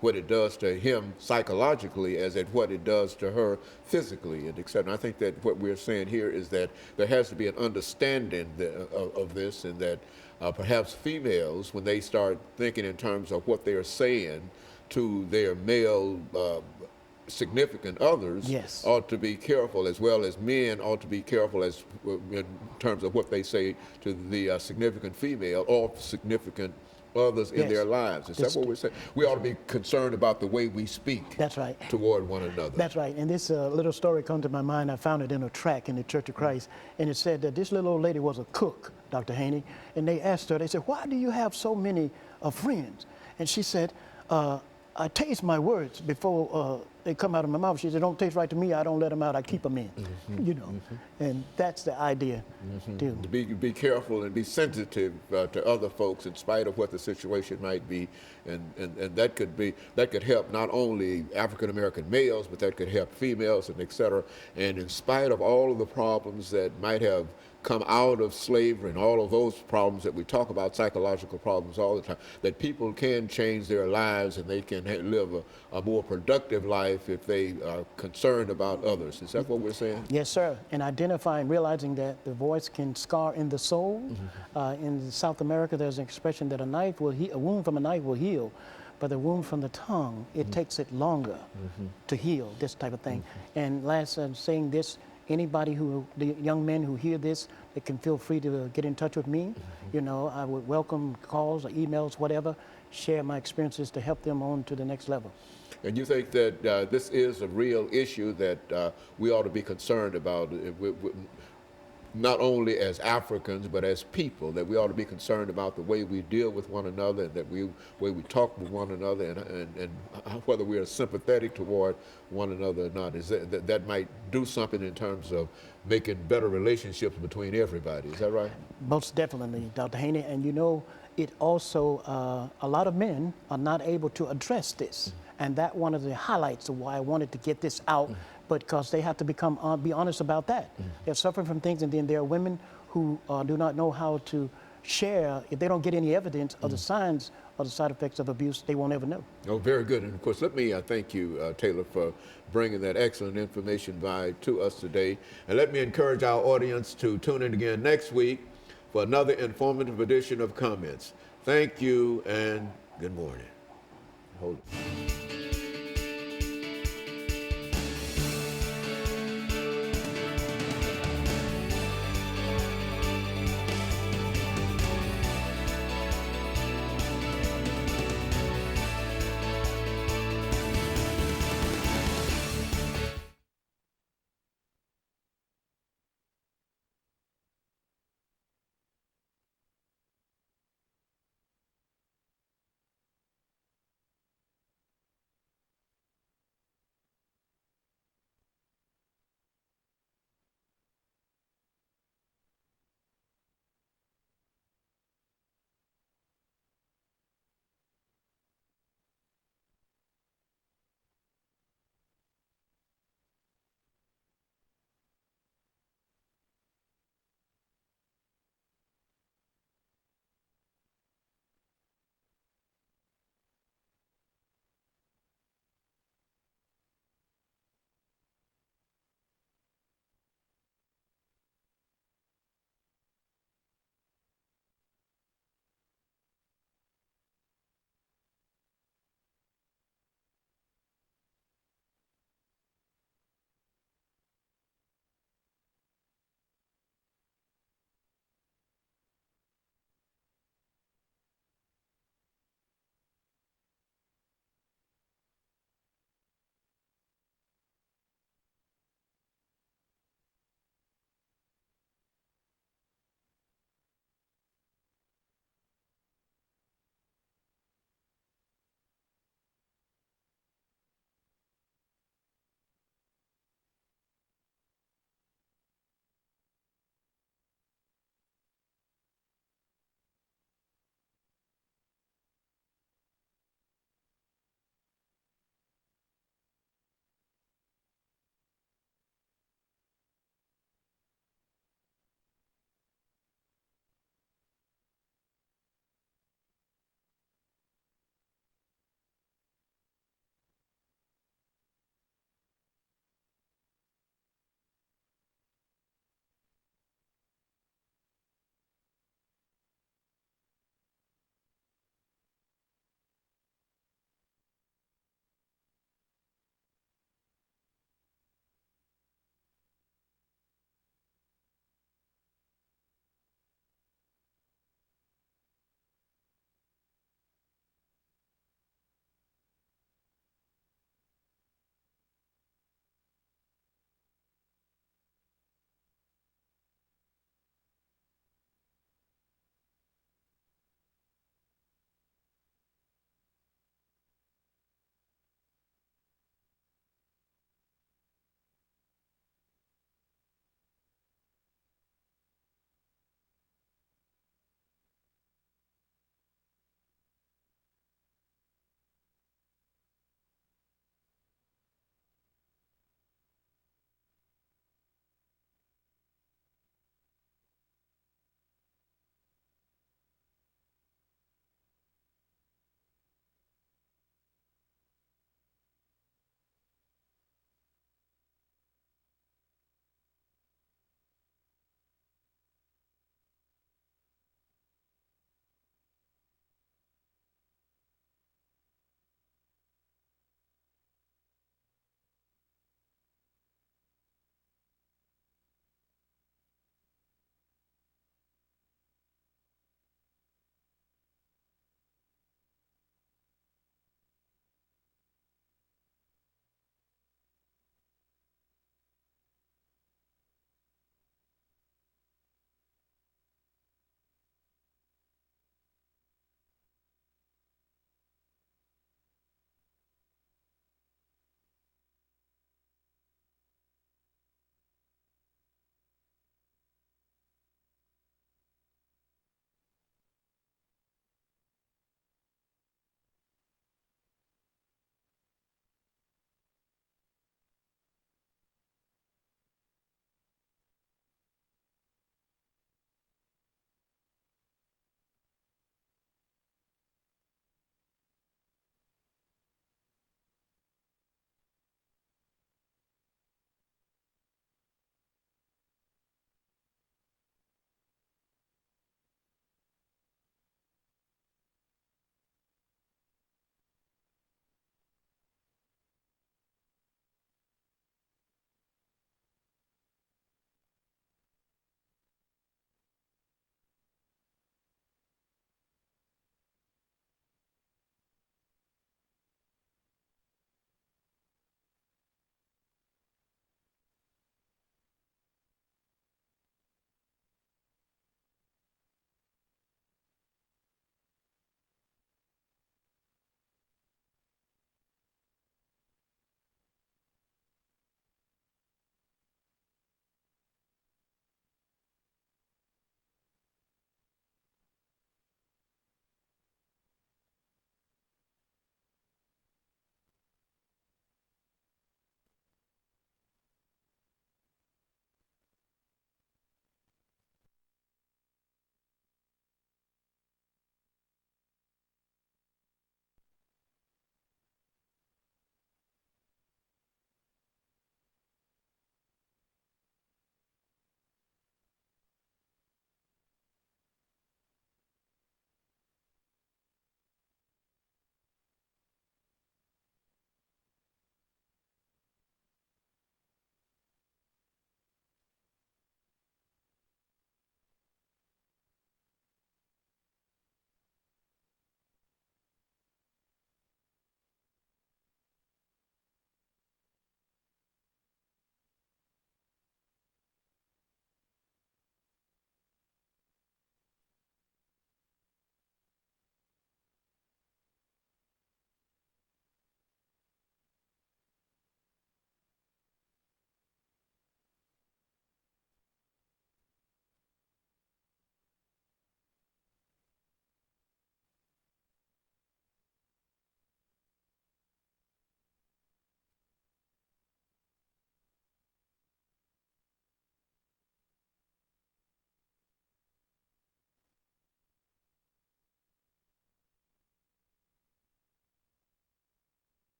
what it does to him psychologically as at what it does to her physically, and et cetera. And I think that what we're saying here is that there has to be an understanding of this, and that perhaps females, when they start thinking in terms of what they're saying to their male significant others, Yes. ought to be careful, as well as men ought to be careful as in terms of what they say to the significant female or significant others in Yes. their lives. Is that what we're saying? We ought to be concerned about the way we speak That's right. toward one another. That's right. And this little story come to my mind. I found it in a tract in the Church of Christ. And it said that this little old lady was a cook, Dr. Haney. And they asked her, they said, why do you have so many friends? And she said, I taste my words before they come out of my mouth. She said, don't taste right to me. I don't let them out. I keep them in, you know. And that's the idea, too. To be careful and be sensitive to other folks in spite of what the situation might be, and that could help not only African American males, but that could help females and et cetera. And in spite of all of the problems that might have come out of slavery and all of those problems that we talk about, psychological problems all the time, that people can change their lives and they can live a more productive life if they are concerned about others. Is that what we're saying? Yes, sir. And identifying, realizing that the voice can scar in the soul. In South America, there's an expression that a wound from a knife will heal, but a wound from the tongue, it takes it longer to heal, this type of thing. And last, saying this, anybody the young men who hear this, they can feel free to get in touch with me. You know, I would welcome calls or emails, whatever, share my experiences to help them on to the next level. And you think that this is a real issue that we ought to be concerned about, not only as Africans, but as people, that we ought to be concerned about the way we deal with one another, and way we talk with one another, and whether we are sympathetic toward one another or not. Is that might do something in terms of making better relationships between everybody. Is that right? Most definitely, Dr. Haney. And you know, it also, a lot of men are not able to address this. And that one of the highlights of why I wanted to get this out, but because they have to be honest about that. They're suffering from things, and then there are women who do not know how to share. If they don't get any evidence of the signs of the side effects of abuse, they won't ever know. Oh, very good. And of course, let me thank you, Taylor, for bringing that excellent information to us today. And let me encourage our audience to tune in again next week for another informative edition of Comments. Thank you and good morning. Hold it.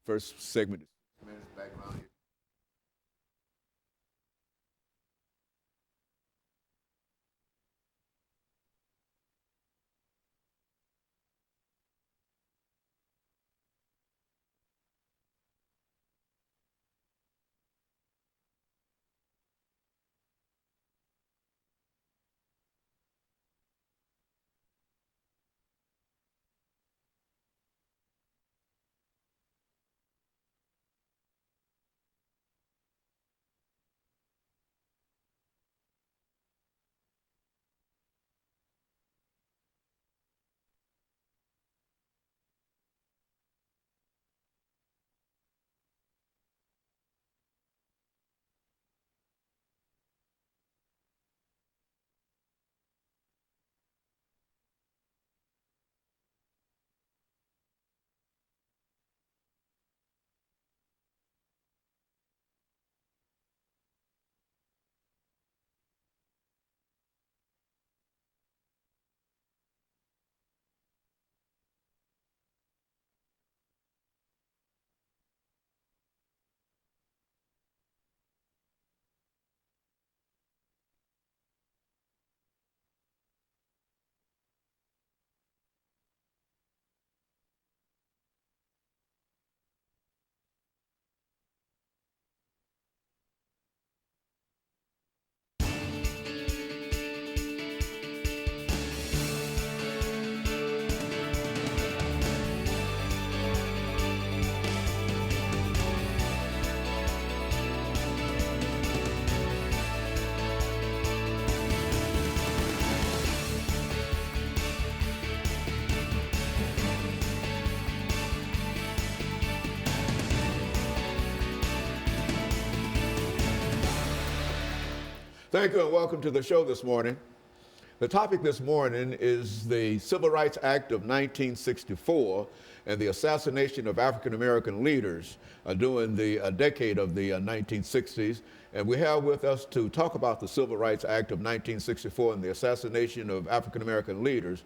first segment. Background here. Thank you and welcome to the show this morning. The topic this morning is the Civil Rights Act of 1964 and the assassination of African American leaders during the decade of the 1960s. And we have with us to talk about the Civil Rights Act of 1964 and the assassination of African American leaders,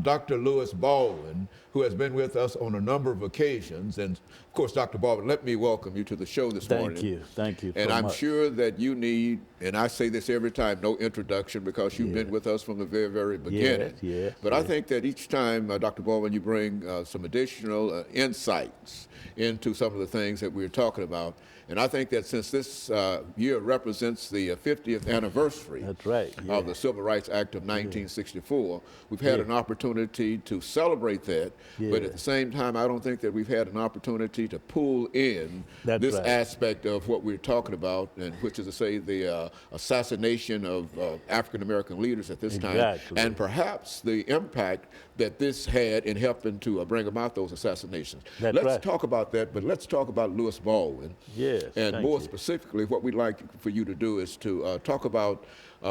Dr. Lewis Baldwin, who has been with us on a number of occasions. And of course, Dr. Baldwin, let me welcome you to the show this morning. Thank you. And so I'm much. sure that you need, and I say this every time, no introduction because you've been with us from the very, very beginning. Yes, but I think that each time, Dr. Baldwin, you bring some additional insights into some of the things that we're talking about. And I think that since this year represents the 50th anniversary That's right, of the Civil Rights Act of 1964, we've had an opportunity to celebrate that. But at the same time, I don't think that we've had an opportunity to pull in That's this right. aspect of what we're talking about, and which is to say the assassination of African American leaders at this time, Exactly. and perhaps the impact that this had in helping to bring about those assassinations. That's Let's right. talk about that, but let's talk about Lewis Baldwin. Yes, And thank more you. specifically, what we'd like for you to do is to talk about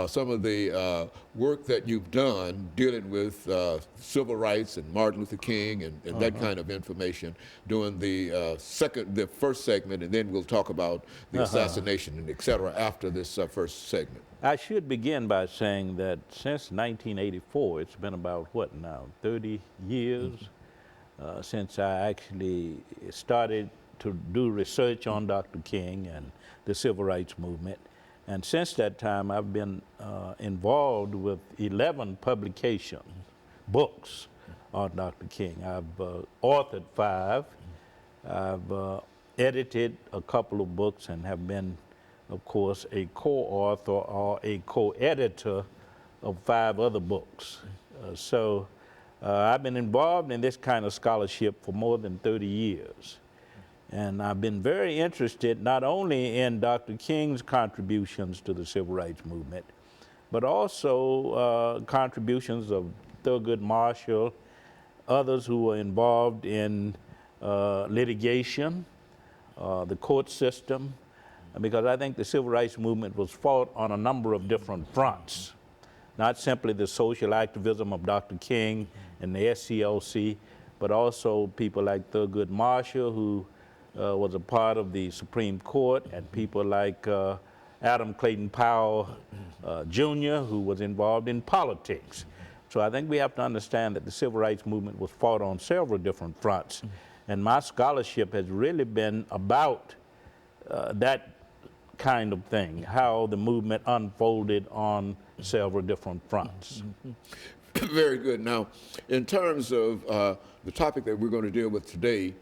some of the work that you've done dealing with civil rights and Martin Luther King and that kind of information during the first segment, and then we'll talk about the assassination and et cetera after this first segment. I should begin by saying that since 1984, it's been about, what now, 30 years since I actually started to do research on Dr. King and the civil rights movement. And since that time, I've been involved with 11 publications, books on Dr. King. I've authored 5. I've edited a couple of books and have been, of course, a co-author or a co-editor of 5 other books. So I've been involved in this kind of scholarship for more than 30 years. And I've been very interested not only in Dr. King's contributions to the civil rights movement, but also contributions of Thurgood Marshall, others who were involved in litigation, the court system, because I think the civil rights movement was fought on a number of different fronts, not simply the social activism of Dr. King and the SCLC, but also people like Thurgood Marshall, who was a part of the Supreme Court, and people like Adam Clayton Powell Jr., who was involved in politics. So I think we have to understand that the civil rights movement was fought on several different fronts. And my scholarship has really been about that kind of thing, how the movement unfolded on several different fronts. Very good. Now, in terms of the topic that we're going to deal with today,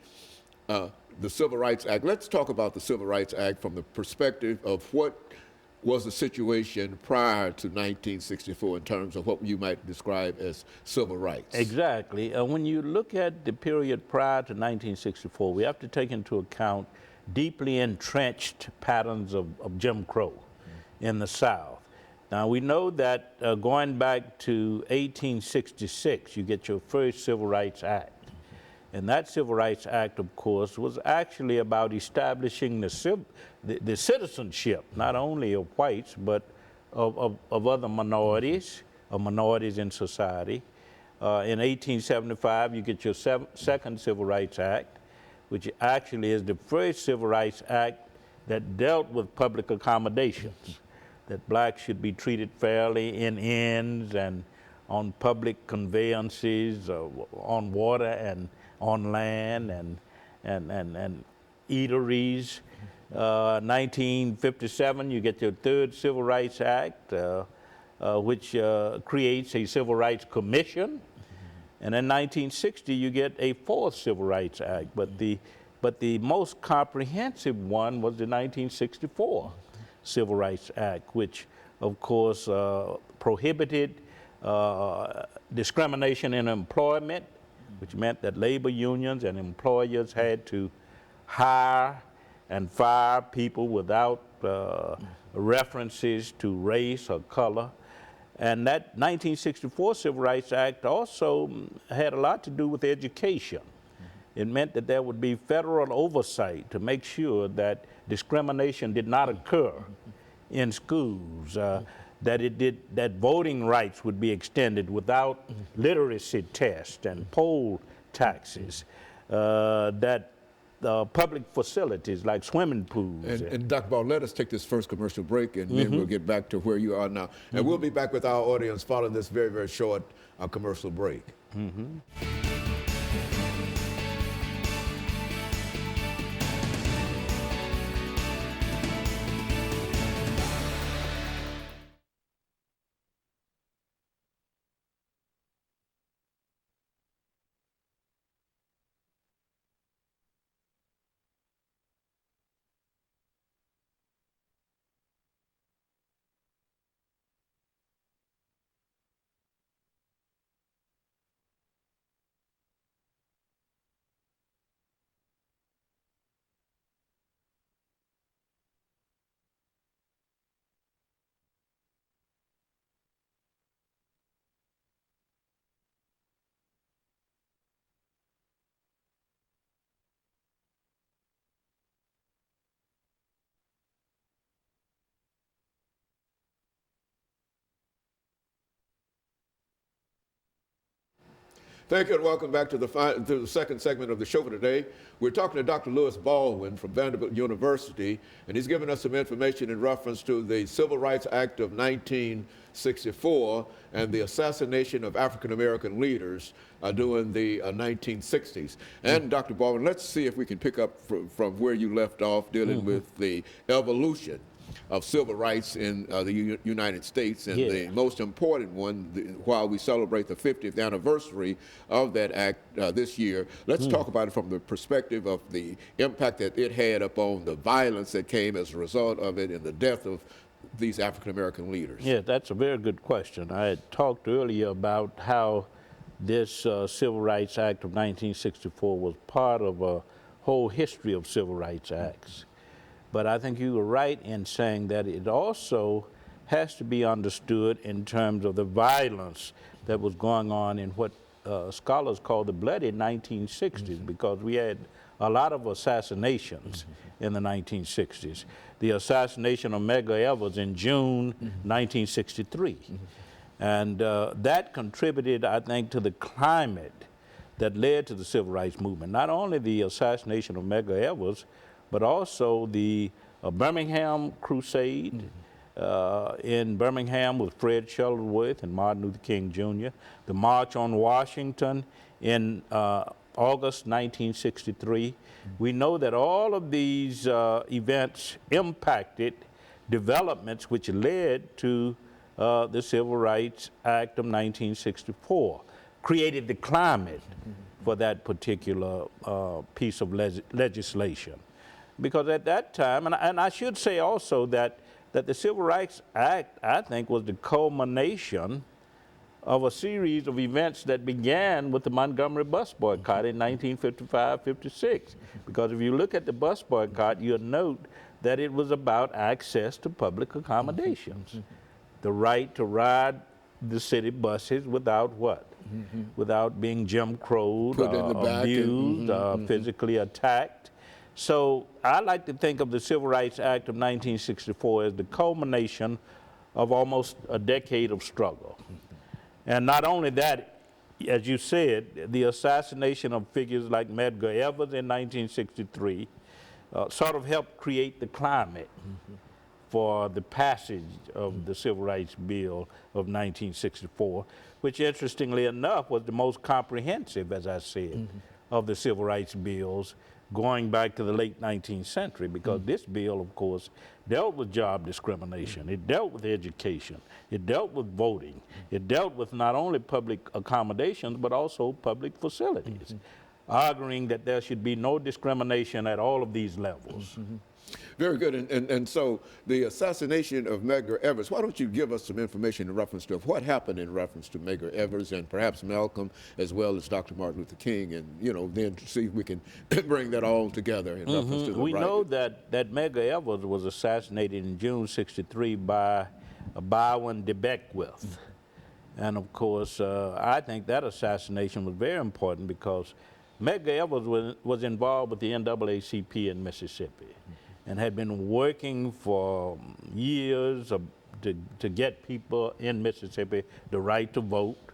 the Civil Rights Act, let's talk about the Civil Rights Act from the perspective of what was the situation prior to 1964 in terms of what you might describe as civil rights. Exactly. When you look at the period prior to 1964, we have to take into account deeply entrenched patterns of Jim Crow in the South. Now, we know that going back to 1866, you get your first Civil Rights Act. And that Civil Rights Act, of course, was actually about establishing the citizenship, not only of whites, but of other minorities, of minorities in society. In 1875, you get your second Civil Rights Act, which actually is the first Civil Rights Act that dealt with public accommodations, that blacks should be treated fairly in inns and on public conveyances, on water and on land and eateries. 1957, you get your third Civil Rights Act, which creates a Civil Rights Commission. And in 1960, you get a fourth Civil Rights Act. But the most comprehensive one was the 1964 Civil Rights Act, which, of course, prohibited discrimination in employment, which meant that labor unions and employers had to hire and fire people without references to race or color. And that 1964 Civil Rights Act also had a lot to do with education. It meant that there would be federal oversight to make sure that discrimination did not occur in schools, that voting rights would be extended without literacy tests and poll taxes, that public facilities like swimming pools. And Dr. Ball, let us take this first commercial break, and then we'll get back to where you are now. And we'll be back with our audience following this very, very short commercial break. Thank you, and welcome back to the second segment of the show for today. We're talking to Dr. Lewis Baldwin from Vanderbilt University, and he's given us some information in reference to the Civil Rights Act of 1964 and the assassination of African-American leaders during the 1960s. And Dr. Baldwin, let's see if we can pick up from where you left off dealing with the evolution of civil rights in the United States, and the most important one, while we celebrate the 50th anniversary of that act this year, let's talk about it from the perspective of the impact that it had upon the violence that came as a result of it and the death of these African-American leaders. Yeah, that's a very good question. I had talked earlier about how this Civil Rights Act of 1964 was part of a whole history of civil rights acts. But I think you were right in saying that it also has to be understood in terms of the violence that was going on in what scholars call the bloody 1960s, because we had a lot of assassinations in the 1960s. The assassination of Medgar Evers in June 1963. And that contributed, I think, to the climate that led to the civil rights movement. Not only the assassination of Medgar Evers, but also the Birmingham Crusade in Birmingham with Fred Shuttleworth and Martin Luther King Jr., the March on Washington in August 1963. We know that all of these events impacted developments which led to the Civil Rights Act of 1964, created the climate for that particular piece of legislation. Because at that time, and I should say also that the Civil Rights Act, I think, was the culmination of a series of events that began with the Montgomery bus boycott in 1955-56. Because if you look at the bus boycott, you'll note that it was about access to public accommodations. The right to ride the city buses without what? Without being Jim Crowed, Put in the back abused, physically attacked. So I like to think of the Civil Rights Act of 1964 as the culmination of almost a decade of struggle. And not only that, as you said, the assassination of figures like Medgar Evers in 1963 sort of helped create the climate for the passage of the Civil Rights Bill of 1964, which interestingly enough was the most comprehensive, as I said, of the Civil Rights Bills going back to the late 19th century, because this bill, of course, dealt with job discrimination, it dealt with education, it dealt with voting, it dealt with not only public accommodations, but also public facilities, arguing that there should be no discrimination at all of these levels. Very good. And so the assassination of Medgar Evers, why don't you give us some information in reference to what happened in reference to Medgar Evers and perhaps Malcolm as well as Dr. Martin Luther King, and, you know, then see if we can bring that all together in reference to the We know that Medgar Evers was assassinated in June '63 by Byron de Beckwith. And of course, I think that assassination was very important because Medgar Evers was involved with the NAACP in Mississippi and had been working for years to get people in Mississippi the right to vote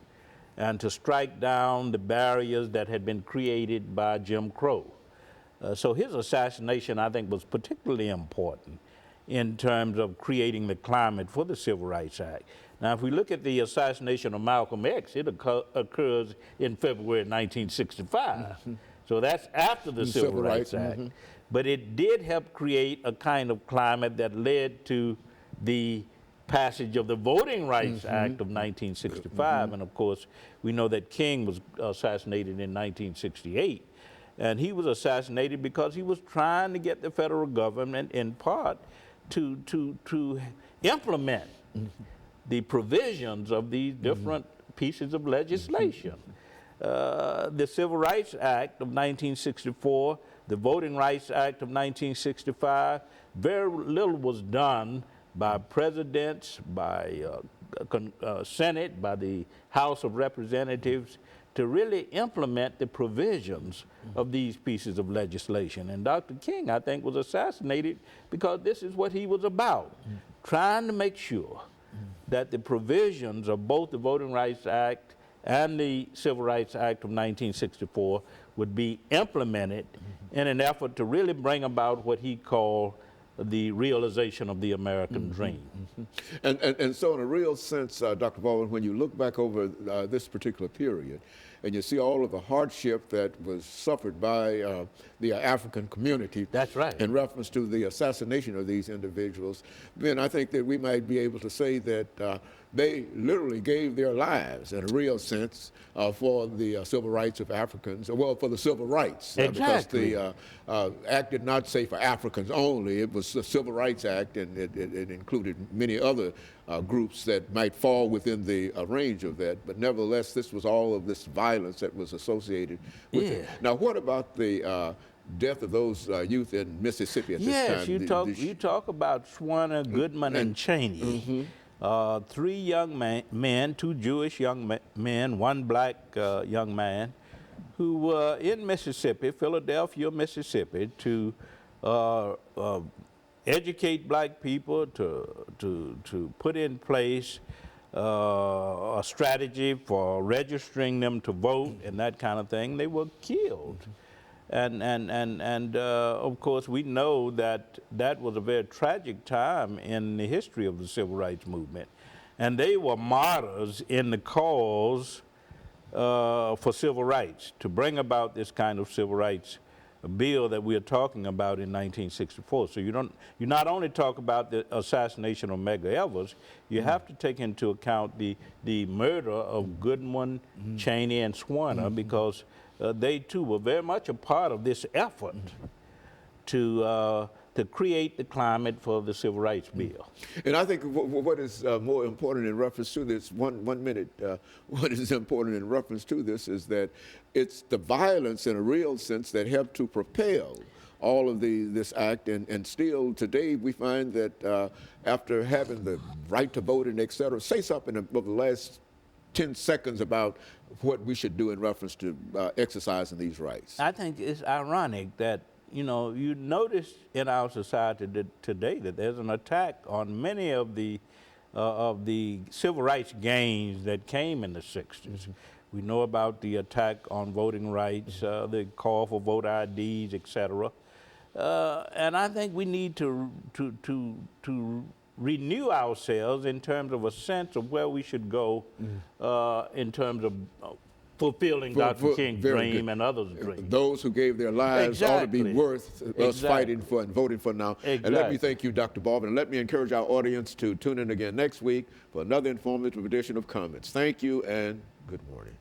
and to strike down the barriers that had been created by Jim Crow. So his assassination, I think, was particularly important in terms of creating the climate for the Civil Rights Act. Now, if we look at the assassination of Malcolm X, it occurs in February 1965. So that's after the Civil Rights Act. But it did help create a kind of climate that led to the passage of the Voting Rights Act of 1965. And of course, we know that King was assassinated in 1968. And he was assassinated because he was trying to get the federal government, in part, to implement the provisions of these different pieces of legislation. The Civil Rights Act of 1964, the Voting Rights Act of 1965, very little was done by presidents, by Senate, by the House of Representatives to really implement the provisions of these pieces of legislation. And Dr. King, I think, was assassinated because this is what he was about, trying to make sure that the provisions of both the Voting Rights Act and the Civil Rights Act of 1964 would be implemented in an effort to really bring about what he called the realization of the American dream. And so in a real sense, Dr. Baldwin, when you look back over this particular period and you see all of the hardship that was suffered by the African community, that's right, in reference to the assassination of these individuals, then I think that we might be able to say that they literally gave their lives in a real sense for the civil rights of Africans, well, for the civil rights. Exactly. Because the act did not say for Africans only, it was the Civil Rights Act, and it included many other groups that might fall within the range of that. But nevertheless, this was all of this violence that was associated with it. Now, what about the death of those youth in Mississippi at this time? Yes, you talk about Schwerner, Goodman, and Cheney. 3 young men, 2 Jewish young men, 1 black young man, who were in Mississippi, Philadelphia, Mississippi, to educate black people, to put in place a strategy for registering them to vote and that kind of thing. They were killed. And of course, we know that that was a very tragic time in the history of the civil rights movement. And they were martyrs in the cause for civil rights, to bring about this kind of civil rights bill that we are talking about in 1964. So you not only talk about the assassination of Medgar Evers, you have to take into account the murder of Goodman, Cheney, and Swerner, because they too were very much a part of this effort to create the climate for the Civil Rights Bill. And I think what is more important in reference to this, one minute, what is important in reference to this is that it's the violence in a real sense that helped to propel all of this act, and still today we find that after having the right to vote and et cetera, say something over the last 10 seconds about what we should do in reference to exercising these rights. I think it's ironic that, you know, you notice in our society today that there's an attack on many of the civil rights gains that came in the 60s. We know about the attack on voting rights, the call for voter IDs, et cetera. And I think we need to renew ourselves in terms of a sense of where we should go in terms of fulfilling Dr. King's dream and others' dreams. Those who gave their lives ought to be worth us fighting for and voting for now. Exactly. And let me thank you, Dr. Baldwin, and let me encourage our audience to tune in again next week for another informative edition of Comments. Thank you and good morning.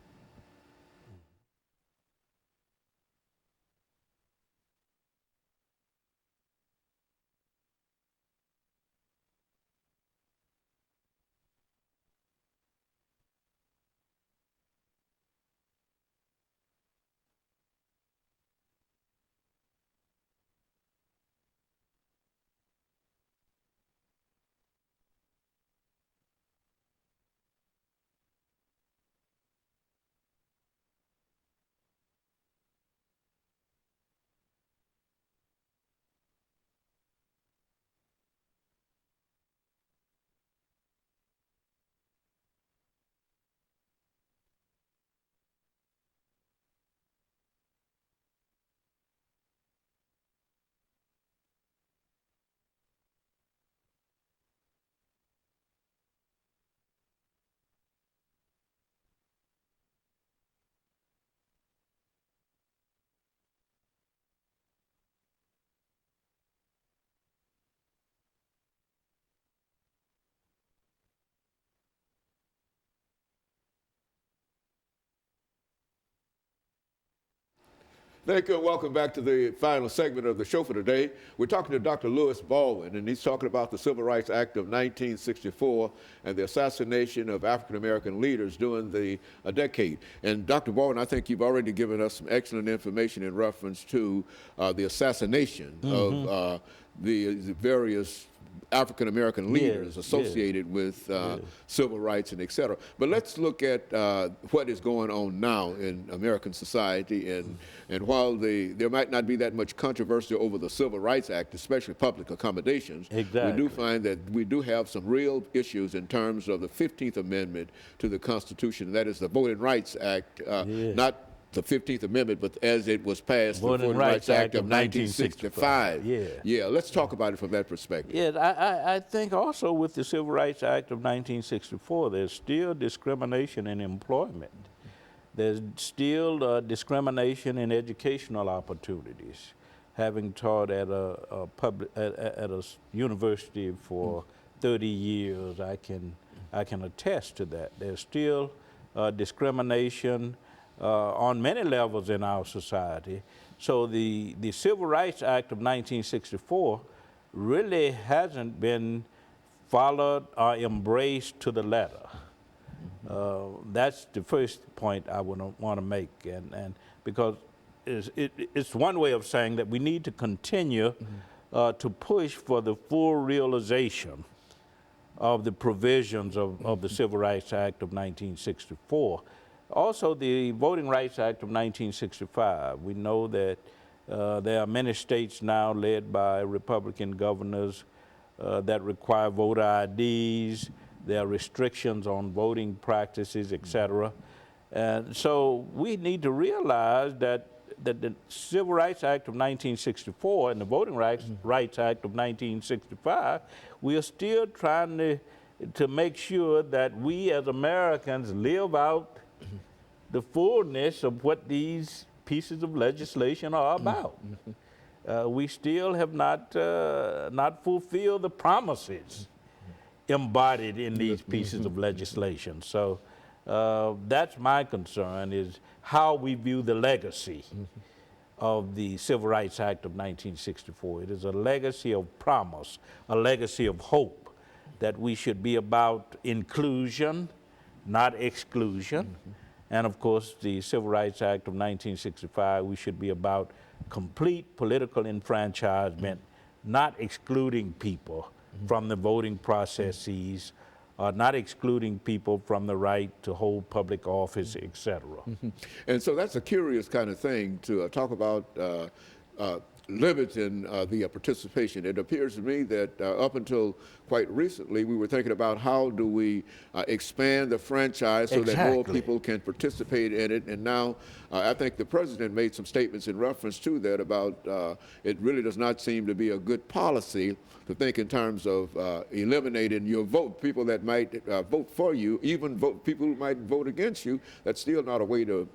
Thank you and welcome back to the final segment of the show for today. We're talking to Dr. Lewis Baldwin, and he's talking about the Civil Rights Act of 1964 and the assassination of African-American leaders during the decade. And Dr. Baldwin, I think you've already given us some excellent information in reference to the assassination of the various African-American leaders associated with civil rights and et cetera. But let's look at what is going on now in American society. And while there might not be that much controversy over the Civil Rights Act, especially public accommodations, we do find that we do have some real issues in terms of the 15th Amendment to the Constitution. That is the Voting Rights Act, not the 15th Amendment, but as it was passed, the Voting Rights Act of 1965. Yeah, let's talk about it from that perspective. Yeah, I think also with the Civil Rights Act of 1964, there's still discrimination in employment. There's still discrimination in educational opportunities. Having taught at a university for 30 years, I can attest to that. There's still discrimination on many levels in our society. So the Civil Rights Act of 1964 really hasn't been followed or embraced to the letter. That's the first point I would want to make, and because it's one way of saying that we need to continue to push for the full realization of the provisions of the Civil Rights Act of 1964. Also, the Voting Rights Act of 1965. We know that there are many states now led by Republican governors that require voter IDs. There are restrictions on voting practices, et cetera. And so we need to realize that the Civil Rights Act of 1964 and the Voting Rights Act of 1965, we are still trying to make sure that we as Americans live out the fullness of what these pieces of legislation are about. We still have not fulfilled the promises embodied in these pieces of legislation. So that's my concern, is how we view the legacy of the Civil Rights Act of 1964. It is a legacy of promise, a legacy of hope, that we should be about inclusion, not exclusion. And of course, the Civil Rights Act of 1965, we should be about complete political enfranchisement, not excluding people from the voting processes, not excluding people from the right to hold public office, et cetera. And so that's a curious kind of thing to talk about limiting the participation. It appears to me that up until quite recently, we were thinking about how do we expand the franchise so that more people can participate in it. And now I think the president made some statements in reference to that about it really does not seem to be a good policy to think in terms of eliminating your vote. People that might vote for you, even people who might vote against you, that's still not a way to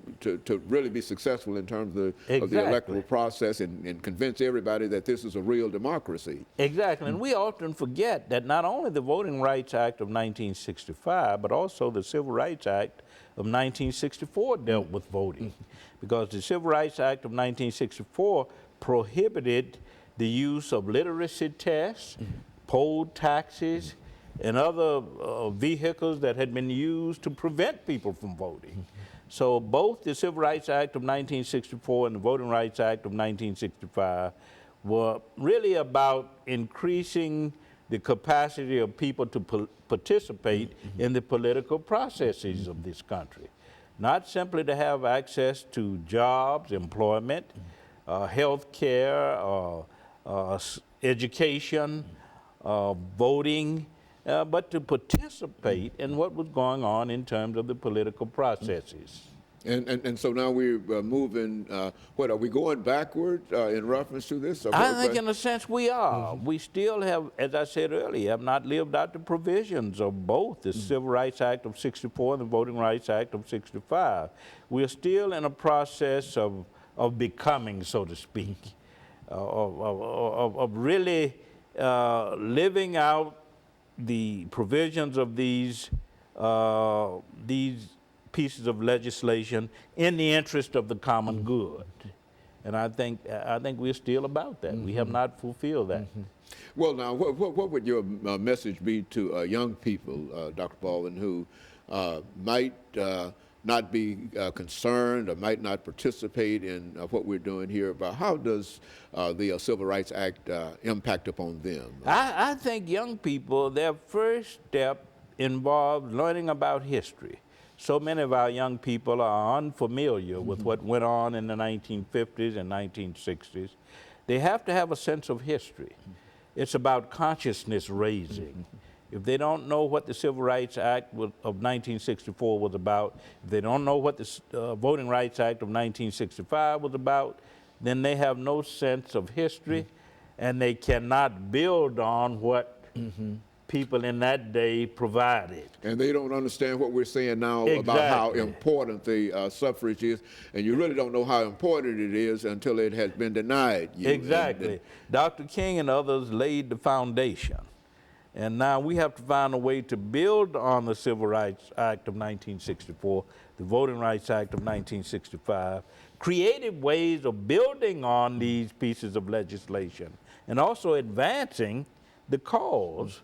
really be successful in terms of the electoral process and convince everybody that this is a real democracy. Exactly, and we often forget that not only the Voting Rights Act of 1965, but also the Civil Rights Act of 1964 dealt with voting, because the Civil Rights Act of 1964 prohibited the use of literacy tests, poll taxes, and other vehicles that had been used to prevent people from voting. So both the Civil Rights Act of 1964 and the Voting Rights Act of 1965 were really about increasing the capacity of people to participate in the political processes of this country. Not simply to have access to jobs, employment, health care, education, voting, but to participate in what was going on in terms of the political processes. And so now we're moving, what, are we going backward in reference to this? I think in a sense we are. We still have, as I said earlier, have not lived out the provisions of both the Civil Rights Act of 64 and the Voting Rights Act of 65. We're still in a process of becoming, so to speak, of really living out the provisions of these pieces of legislation in the interest of the common good. And I think we're still about that. We have not fulfilled that. Well, now, what would your message be to young people, Dr. Baldwin, who might not be concerned or might not participate in what we're doing here? About how does the Civil Rights Act impact upon them? I think young people, their first step involves learning about history. So many of our young people are unfamiliar with what went on in the 1950s and 1960s. They have to have a sense of history. It's about consciousness raising. If they don't know what the Civil Rights Act of 1964 was about, if they don't know what the Voting Rights Act of 1965 was about, then they have no sense of history, and they cannot build on what people in that day provided. And they don't understand what we're saying now about how important the suffrage is, and you really don't know how important it is until it has been denied you. Exactly. Dr. King and others laid the foundation. And now we have to find a way to build on the Civil Rights Act of 1964, the Voting Rights Act of 1965, creative ways of building on these pieces of legislation and also advancing the cause